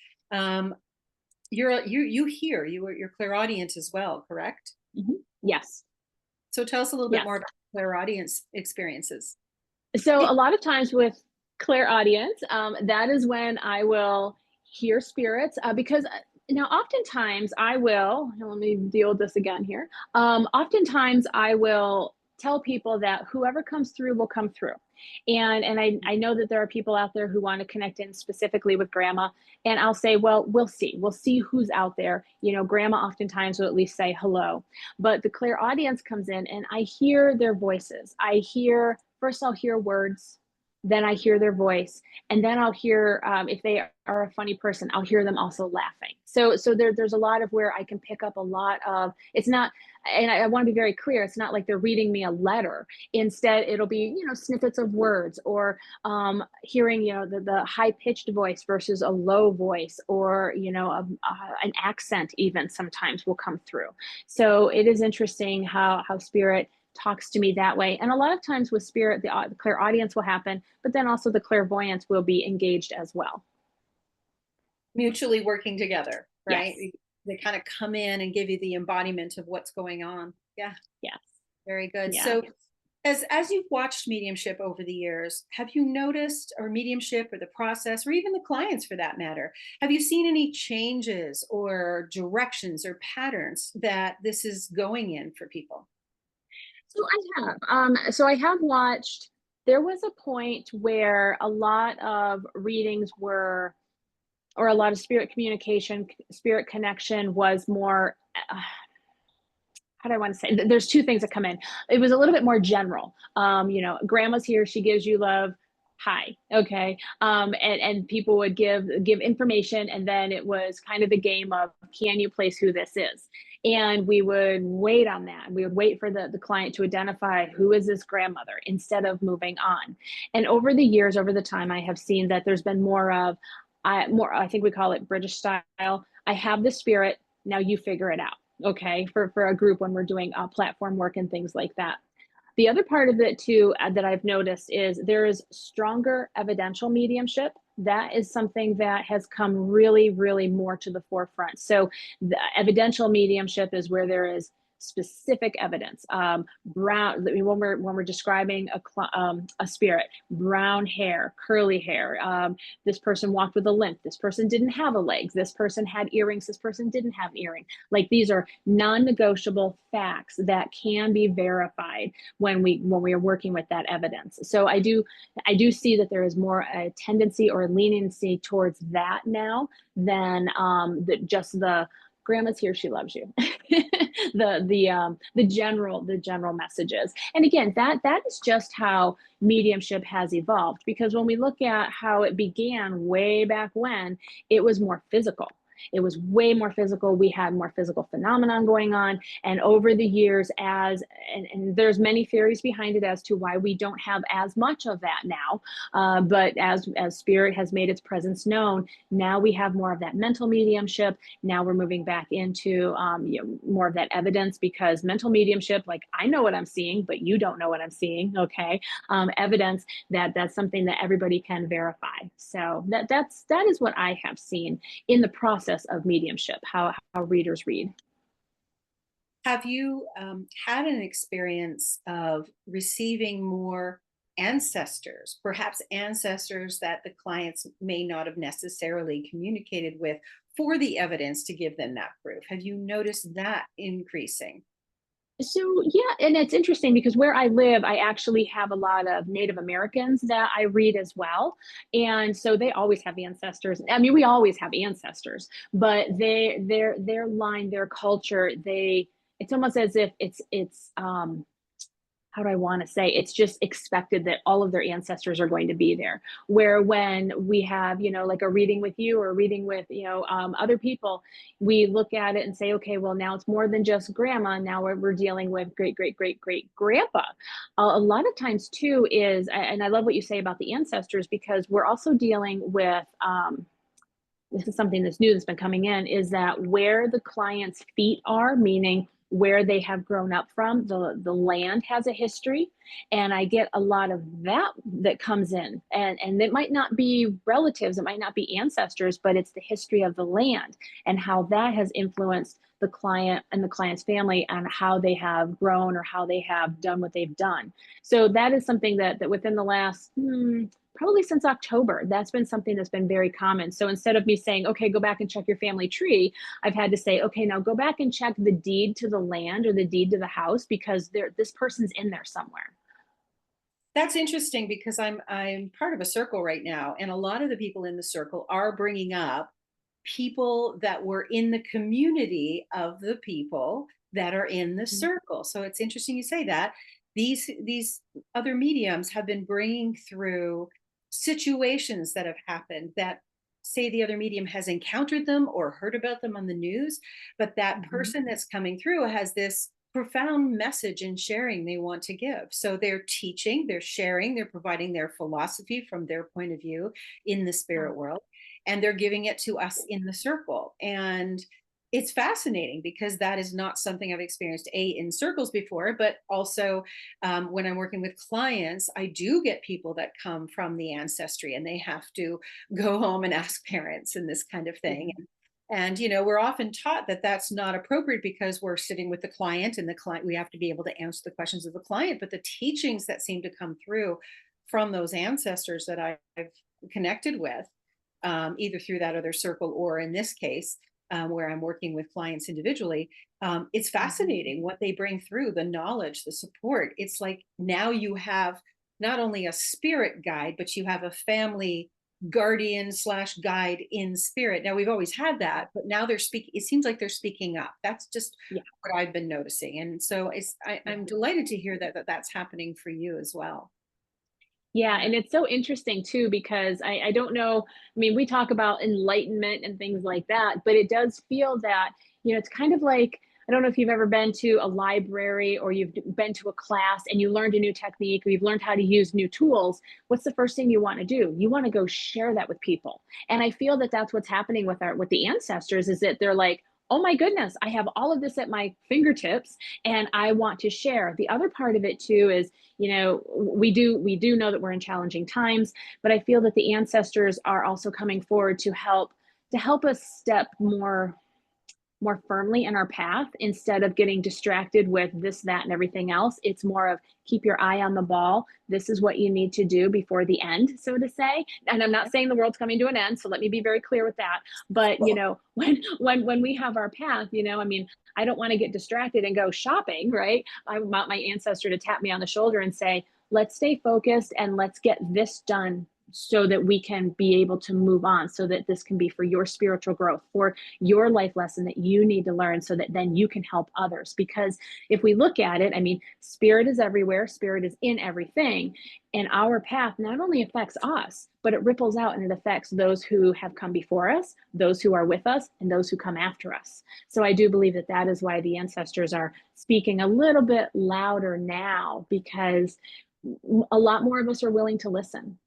you hear, you're clairaudient as well, correct? Yes. So tell us a little bit Yes. more about clairaudience experiences. So a lot of times with clairaudience, that is when I will hear spirits, because now oftentimes I will, let me deal with this again here. Oftentimes I will tell people that whoever comes through will come through. And I know that there are people out there who want to connect in specifically with grandma. And I'll say, well, we'll see. We'll see who's out there. Grandma oftentimes will at least say hello. But the clairaudience comes in and I hear their voices. First I'll hear words, then I hear their voice, and then I'll hear, if they are a funny person, I'll hear them also laughing. So there's a lot of where I can pick up a lot of, it's not, and I want to be very clear, it's not like they're reading me a letter. Instead, it'll be, snippets of words, or hearing, the high-pitched voice versus a low voice, or, an accent even sometimes will come through. So it is interesting how spirit talks to me that way. And a lot of times with spirit, the clairaudience will happen, but then also the clairvoyance will be engaged as well. Mutually working together, right? Yes. They kind of come in and give you the embodiment of what's going on. Yeah. Yes. Very good. Yeah. So as you've watched mediumship over the years, have you noticed, or mediumship, or the process, or even the clients for that matter, have you seen any changes or directions or patterns that this is going in for people? So I have. So I have watched. There was a point where a lot of readings were, or a lot of spirit communication, spirit connection was more. How do I want to say? There's two things that come in. It was a little bit more general. Grandma's here. She gives you love. Hi. Okay. And people would give information, and then it was kind of the game of, can you place who this is? And we would wait on that. We would wait for the client to identify who is this grandmother instead of moving on. And over the years, over the time, I have seen that there's been more of, I think we call it British style. I have the spirit. Now you figure it out. Okay, for a group when we're doing platform work and things like that. The other part of it too, that I've noticed, is there is stronger evidential mediumship. That is something that has come really, really more to the forefront. So the evidential mediumship is where there is specific evidence. Brown, I mean, when we're describing a spirit, brown hair, curly hair. This person walked with a limp. This person didn't have a leg. This person had earrings. This person didn't have an earring. Like, these are non-negotiable facts that can be verified when we are working with that evidence. So I do see that there is more a tendency or a leniency towards that now than just the grandma's here, she loves you. The general messages. And again, that is just how mediumship has evolved, because when we look at how it began way back when, it was more physical. It was way more physical. We had more physical phenomenon going on. And over the years, and there's many theories behind it as to why we don't have as much of that now. But as spirit has made its presence known, now we have more of that mental mediumship. Now we're moving back into more of that evidence, because mental mediumship, like, I know what I'm seeing, but you don't know what I'm seeing. Okay. Evidence that's something that everybody can verify. So that is what I have seen in the process of mediumship, how readers read. Have you had an experience of receiving more ancestors, perhaps ancestors that the clients may not have necessarily communicated with, for the evidence to give them that proof? Have you noticed that increasing? So yeah, and it's interesting because where I live, I actually have a lot of Native Americans that I read as well, and so they always have ancestors. I mean, we always have ancestors, but their line, their culture, it's almost as if it's how do I want to say, it's just expected that all of their ancestors are going to be there. Where when we have, like a reading with you or a reading with, other people, we look at it and say, okay, well, now it's more than just grandma. Now we're dealing with great, great, great, great grandpa. A lot of times too is, and I love what you say about the ancestors, because we're also dealing with, this is something that's new that's been coming in, is that where the client's feet are, meaning where they have grown up from, the land has a history. And I get a lot of that comes in. And it might not be relatives, it might not be ancestors, but it's the history of the land and how that has influenced the client and the client's family and how they have grown or how they have done what they've done. So that is something that within the last probably since October, that's been something that's been very common. So instead of me saying, okay, go back and check your family tree, I've had to say, okay, now go back and check the deed to the land or the deed to the house, because this person's in there somewhere. That's interesting, because I'm part of a circle right now, and a lot of the people in the circle are bringing up people that were in the community of the people that are in the Mhm. circle. So it's interesting you say that. These other mediums have been bringing through situations that have happened, that say the other medium has encountered them or heard about them on the news, but that Mhm. person that's coming through has this profound message and sharing they want to give. So they're teaching, they're sharing, they're providing their philosophy from their point of view in the spirit Oh, world, and they're giving it to us in the circle. And it's fascinating, because that is not something I've experienced in circles before, but also when I'm working with clients, I do get people that come from the ancestry and they have to go home and ask parents and this kind of thing. yeah. And we're often taught that that's not appropriate, because we're sitting with the client, and the client, we have to be able to answer the questions of the client. But the teachings that seem to come through from those ancestors that I've connected with, either through that other circle or in this case, where I'm working with clients individually, it's Mhm. fascinating what they bring through, the knowledge, the support. It's like now you have not only a spirit guide, but you have a family guardian slash guide in spirit. Now we've always had that, but now they're speaking. It seems like they're speaking up. That's just Yeah. what I've been noticing, and so I'm Yeah. delighted to hear that's happening for you as well. Yeah, and it's so interesting too, because I don't know. I mean, we talk about enlightenment and things like that, but it does feel that, it's kind of like, I don't know if you've ever been to a library or you've been to a class and you learned a new technique or you've learned how to use new tools. What's the first thing you want to do? You want to go share that with people. And I feel that that's what's happening with the ancestors, is that they're like, "Oh my goodness, I have all of this at my fingertips and I want to share." The other part of it too is, we do know that we're in challenging times, but I feel that the ancestors are also coming forward to help us step more, more firmly in our path instead of getting distracted with this, that, and everything else. It's more of keep your eye on the ball. This is what you need to do before the end, so to say. And I'm not saying the world's coming to an end, so let me be very clear with that. But you know, when we have our path, you know, I mean, I don't want to get distracted and go shopping, right? I want my ancestor to tap me on the shoulder and say, let's stay focused and let's get this done so that we can be able to move on, so that this can be for your spiritual growth, for your life lesson that you need to learn, so that then you can help others. Because if we look at it, I mean, spirit is everywhere, spirit is in everything. And our path not only affects us, but it ripples out and it affects those who have come before us, those who are with us, and those who come after us. So I do believe that that is why the ancestors are speaking a little bit louder now, because a lot more of us are willing to listen.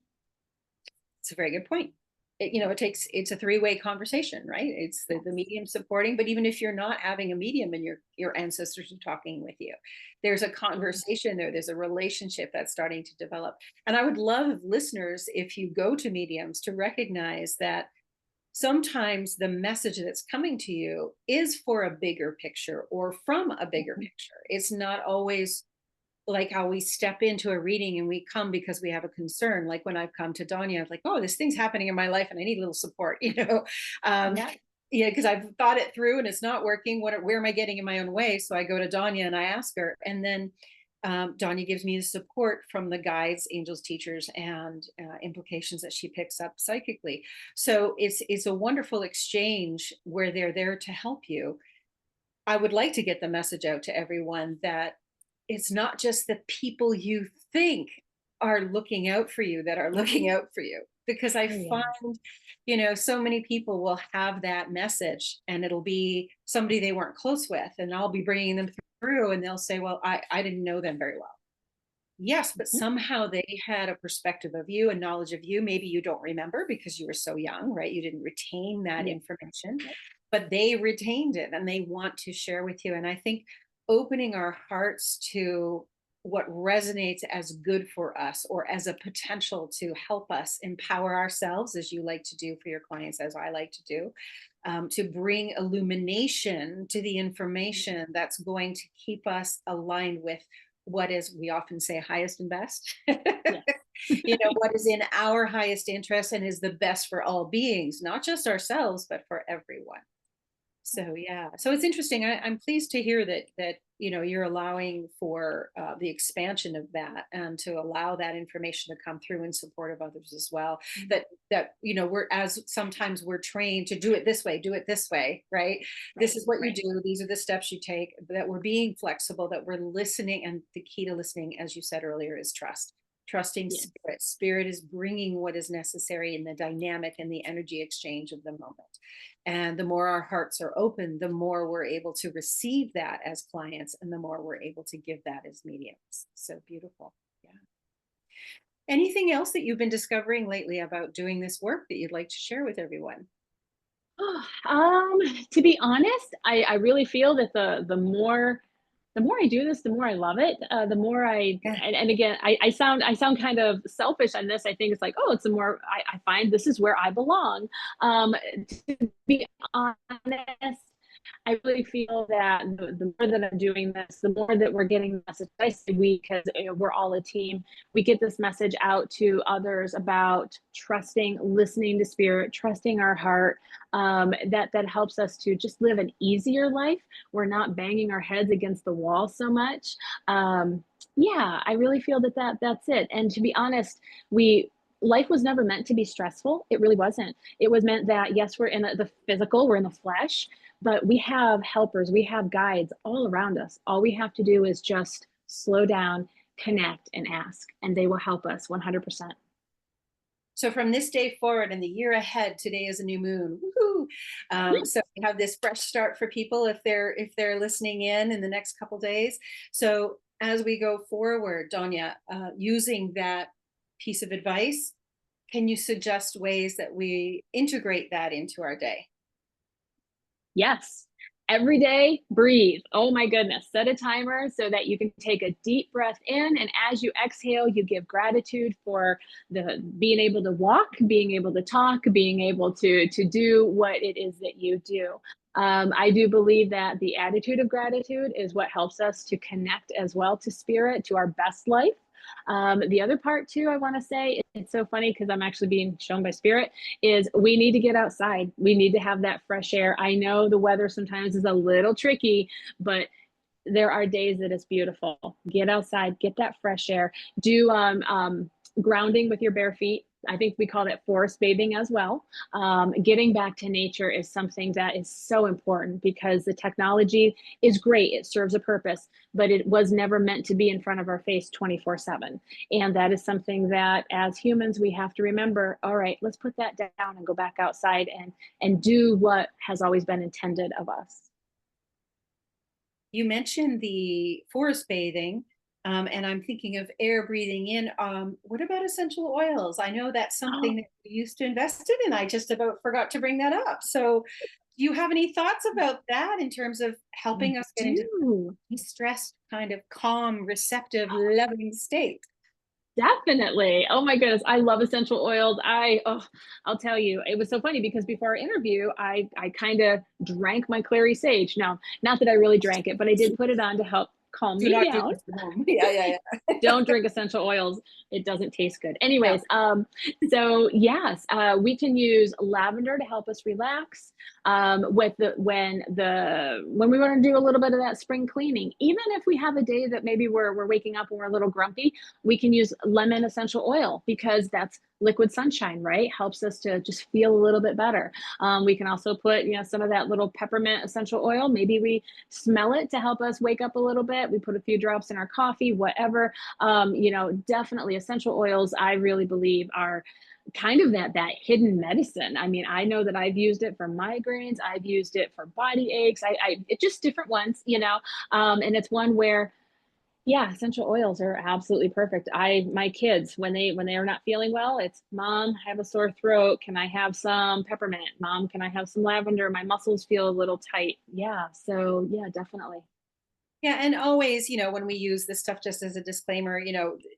It's a very good point. It's a three-way conversation, right? It's the medium supporting, but even if you're not having a medium and your ancestors are talking with you, there's a conversation there, there's a relationship that's starting to develop. And I would love listeners, if you go to mediums, to recognize that sometimes the message that's coming to you is for a bigger picture or from a bigger picture. It's not always like how we step into a reading and we come because we have a concern. Like when I've come to Donya, I'm like, oh, this thing's happening in my life and I need a little support, Yeah. Yeah, because I've thought it through and it's not working. Where am I getting in my own way? So I go to Donya and I ask her, and then Donya gives me the support from the guides, angels, teachers, and implications that she picks up psychically. So it's a wonderful exchange where they're there to help you. I would like to get the message out to everyone that it's not just the people you think are looking out for you that are looking out for you. Because I Oh, yeah. find, so many people will have that message and it'll be somebody they weren't close with, and I'll be bringing them through and they'll say, well, I didn't know them very well. Yes, but Mhm. somehow they had a perspective of you, a knowledge of you. Maybe you don't remember because you were so young, right? You didn't retain that Yeah. information, but they retained it and they want to share with you. And I think opening our hearts to what resonates as good for us or as a potential to help us empower ourselves, as you like to do for your clients, as I like to do, to bring illumination to the information that's going to keep us aligned with what is, we often say, highest and best. Yes. What is in our highest interest and is the best for all beings, not just ourselves, but for everyone. So yeah, so it's interesting. I'm pleased to hear that you're allowing for the expansion of that and to allow that information to come through in support of others as well. That we're, as sometimes we're trained to do it this way, right? This Right. is what you Right. do. These are the steps you take. That we're being flexible. That we're listening, and the key to listening, as you said earlier, is trust. Trusting Yes. spirit. Spirit is bringing what is necessary in the dynamic and the energy exchange of the moment. And the more our hearts are open, the more we're able to receive that as clients, and the more we're able to give that as mediums. So beautiful. Yeah. Anything else that you've been discovering lately about doing this work that you'd like to share with everyone? Um, to be honest, I really feel that the more I do this, the more I love it. The more I Yeah. and again, I sound kind of selfish on this. I think it's like, oh, it's the more I find this is where I belong. To be honest, I really feel that the more that I'm doing this, the more that we're getting the message. I say we, because we're all a team. We get this message out to others about trusting, listening to spirit, trusting our heart. That helps us to just live an easier life. We're not banging our heads against the wall so much. Yeah, I really feel that's it. And to be honest, we life was never meant to be stressful. It really wasn't. It was meant that yes, we're in the physical, we're in the flesh, but we have helpers, we have guides all around us. All we have to do is just slow down, connect, and ask, and they will help us 100%. So from this day forward and the year ahead, today is a new moon. Woohoo! So we have this fresh start for people if they're listening in the next couple days. So as we go forward, Donya, using that piece of advice, can you suggest ways that we integrate that into our day? Yes. every day, breathe. Oh my goodness, set a timer so that you can take a deep breath in, and as you exhale, you give gratitude for the being able to walk, being able to talk, being able to do what it is that you do. I do believe that the attitude of gratitude is what helps us to connect as well to spirit, to our best life. The other part too, I want to say, it's so funny because I'm actually being shown by spirit, is we need to get outside. We need to have that fresh air. I know the weather sometimes is a little tricky, but there are days that it's beautiful. Get outside, get that fresh air, do grounding with your bare feet. I think we call it forest bathing as well. Getting back to nature is something that is so important because the technology is great. It serves a purpose, but it was never meant to be in front of our face 24/7. And that is something that as humans, we have to remember, all right, let's put that down and go back outside and do what has always been intended of us. You mentioned the forest bathing, and I'm thinking of air breathing in. What about essential oils? I know that's something that we used to invest in, and I just about forgot to bring that up. So, do you have any thoughts about that in terms of I helping us get into do. stressed, kind of calm, receptive, loving state? Definitely. Oh my goodness, I love essential oils. I'll tell you, it was so funny because before our interview, I kind of drank my clary sage. Now, not that I really drank it, but I did put it on to help calm Do me not do down. this at home. Yeah, yeah, yeah. Don't drink essential oils. It doesn't taste good. No. Anyways, so yes, we can use lavender to help us relax. With when we want to do a little bit of that spring cleaning, even if we have a day that maybe we're waking up and we're a little grumpy, we can use lemon essential oil because that's liquid sunshine, right? Helps us to just feel a little bit better. We can also put, some of that little peppermint essential oil. Maybe we smell it to help us wake up a little bit. We put a few drops in our coffee, whatever. Definitely essential oils, I really believe are kind of that hidden medicine. I mean, I know that I've used it for migraines. I've used it for body aches. It's just different ones, and it's one where yeah, essential oils are absolutely perfect. My kids, when they are not feeling well, it's mom, I have a sore throat. Can I have some peppermint? Mom, can I have some lavender? My muscles feel a little tight. Yeah. So yeah, definitely. Yeah, and always, when we use this stuff, just as a disclaimer,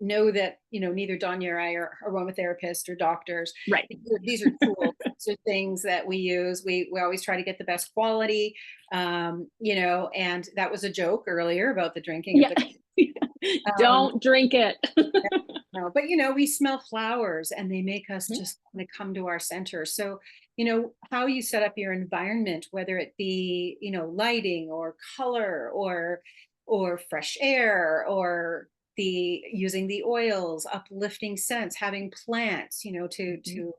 know that, neither Donya or I are aromatherapists or doctors. Right. These are tools. These are things that we use. We always try to get the best quality, and that was a joke earlier about the drinking of Yeah. the um, Don't drink it. no, but we smell flowers and they make us just kind of come to our center. So, how you set up your environment, whether it be, lighting or color or fresh air or the using the oils, uplifting scents, having plants, Mhm. to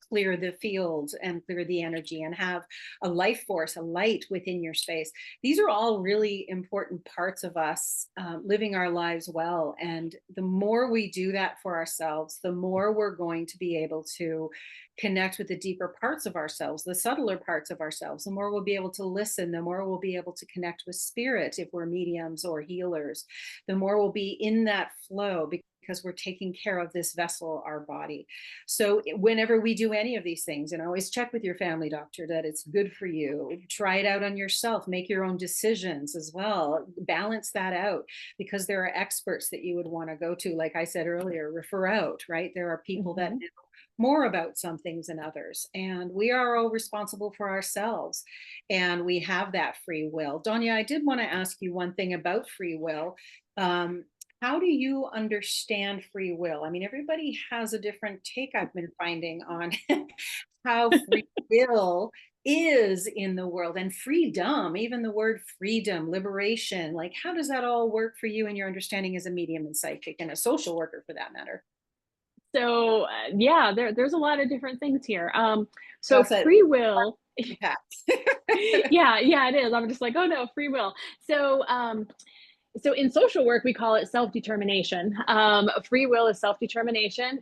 clear the fields and clear the energy and have a life force, a light within your space. These are all really important parts of us living our lives well. And the more we do that for ourselves, the more we're going to be able to connect with the deeper parts of ourselves, the subtler parts of ourselves. The more we'll be able to listen, the more we'll be able to connect with spirit if we're mediums or healers, the more we'll be in that flow because we're taking care of this vessel, our body. So whenever we do any of these things, and always check with your family doctor that it's good for you, try it out on yourself, make your own decisions as well, balance that out because there are experts that you would want to go to. Like I said earlier, refer out, right? There are people that Mhm. know more about some things than others. And we are all responsible for ourselves. And we have that free will. Donya, I did want to ask you one thing about free will. Um, how do you understand free will? I mean, everybody has a different take, I've been finding, on how free will is in the world and freedom, even the word freedom, liberation. Like, how does that all work for you and your understanding as a medium and psychic and a social worker for that matter? So yeah, there's a lot of different things here. So Also, free will. impact. Yeah, it is. I'm just like, oh no, free will. So in social work, we call it self-determination. Free will is self-determination.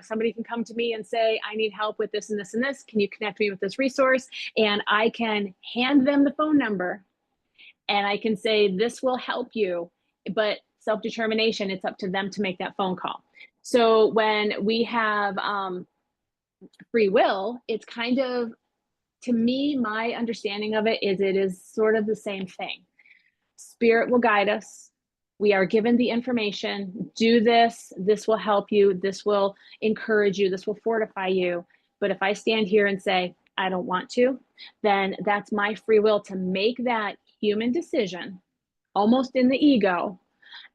Somebody can come to me and say, I need help with this and this and this. Can you connect me with this resource? And I can hand them the phone number and I can say, this will help you. But self-determination, it's up to them to make that phone call. So when we have free will, it's kind of to me, my understanding of it is sort of the same thing. Spirit will guide us. We are given the information. Do this. This will help you. This will encourage you. This will fortify you. But if I stand here and say, I don't want to, then that's my free will to make that human decision, almost in the ego.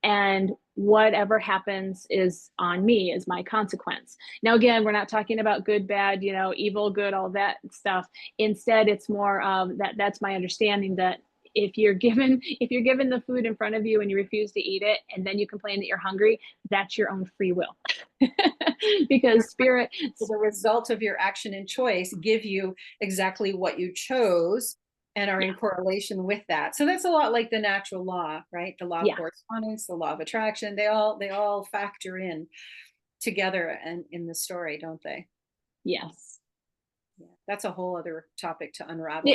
And whatever happens is on me, is my consequence. Now, again, we're not talking about good, bad, evil, good, all that stuff. Instead, it's more of that's my understanding that if you're given the food in front of you and you refuse to eat it, and then you complain that you're hungry, that's your own free will. Because spirit, the result of your action and choice give you exactly what you chose and are in correlation with that. So that's a lot like the natural law, right? The law of correspondence, the law of attraction, they all factor in together and in the story, don't they? Yes. Yeah, that's a whole other topic to unravel.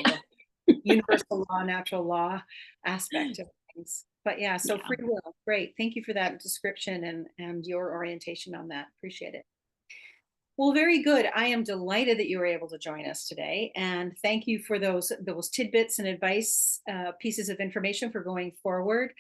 The universal law, natural law aspect of things. But yeah, so free will. Great. Thank you for that description and your orientation on that. Appreciate it. Well, very good. I am delighted that you were able to join us today. And thank you for those tidbits and advice, pieces of information for going forward.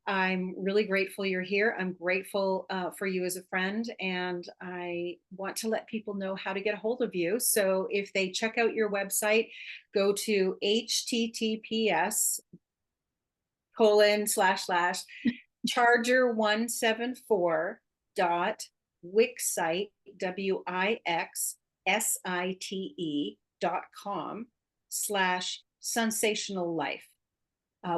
I'm really grateful you're here. I'm grateful for you as a friend. And I want to let people know how to get a hold of you. So if they check out your website, go to https://charger174.wixsite, wixsite.com/sensational life.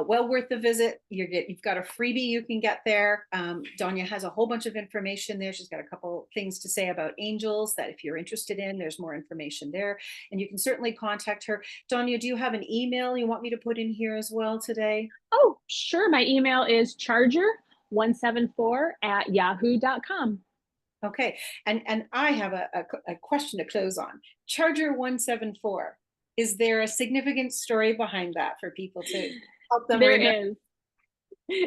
Well worth the visit. You've got a freebie you can get there. Donya has a whole bunch of information there. She's got a couple things to say about angels that if you're interested in, there's more information there. And you can certainly contact her. Donya, do you have an email you want me to put in here as well today? Oh, sure. My email is charger174@yahoo.com. Okay. And I have a question to close on. Charger174. Is there a significant story behind that for people to help them remember?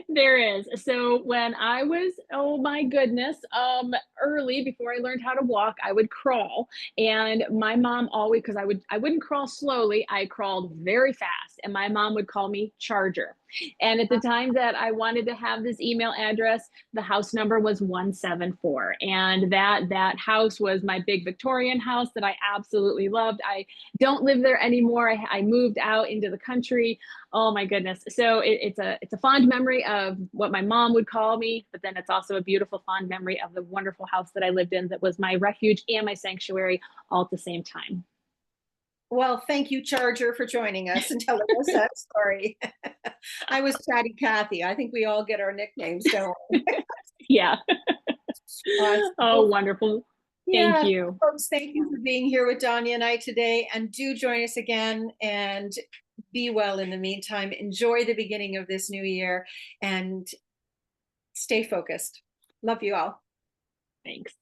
There is. So when I was, oh my goodness, early before I learned how to walk, I would crawl. And my mom always, because I wouldn't crawl slowly, I crawled very fast. And my mom would call me Charger. And at the time that I wanted to have this email address, the house number was 174. And that house was my big Victorian house that I absolutely loved. I don't live there anymore. I moved out into the country. Oh my goodness. So it's a fond memory of what my mom would call me, but then it's also a beautiful fond memory of the wonderful house that I lived in that was my refuge and my sanctuary all at the same time. Well, thank you, Charger, for joining us and telling us that story. I was Chatty Cathy. I think we all get our nicknames, don't we? Yeah. Oh, wonderful. Yeah, thank you. Folks, thank you for being here with Donya and I today. And do join us again and be well in the meantime. Enjoy the beginning of this new year and stay focused. Love you all. Thanks.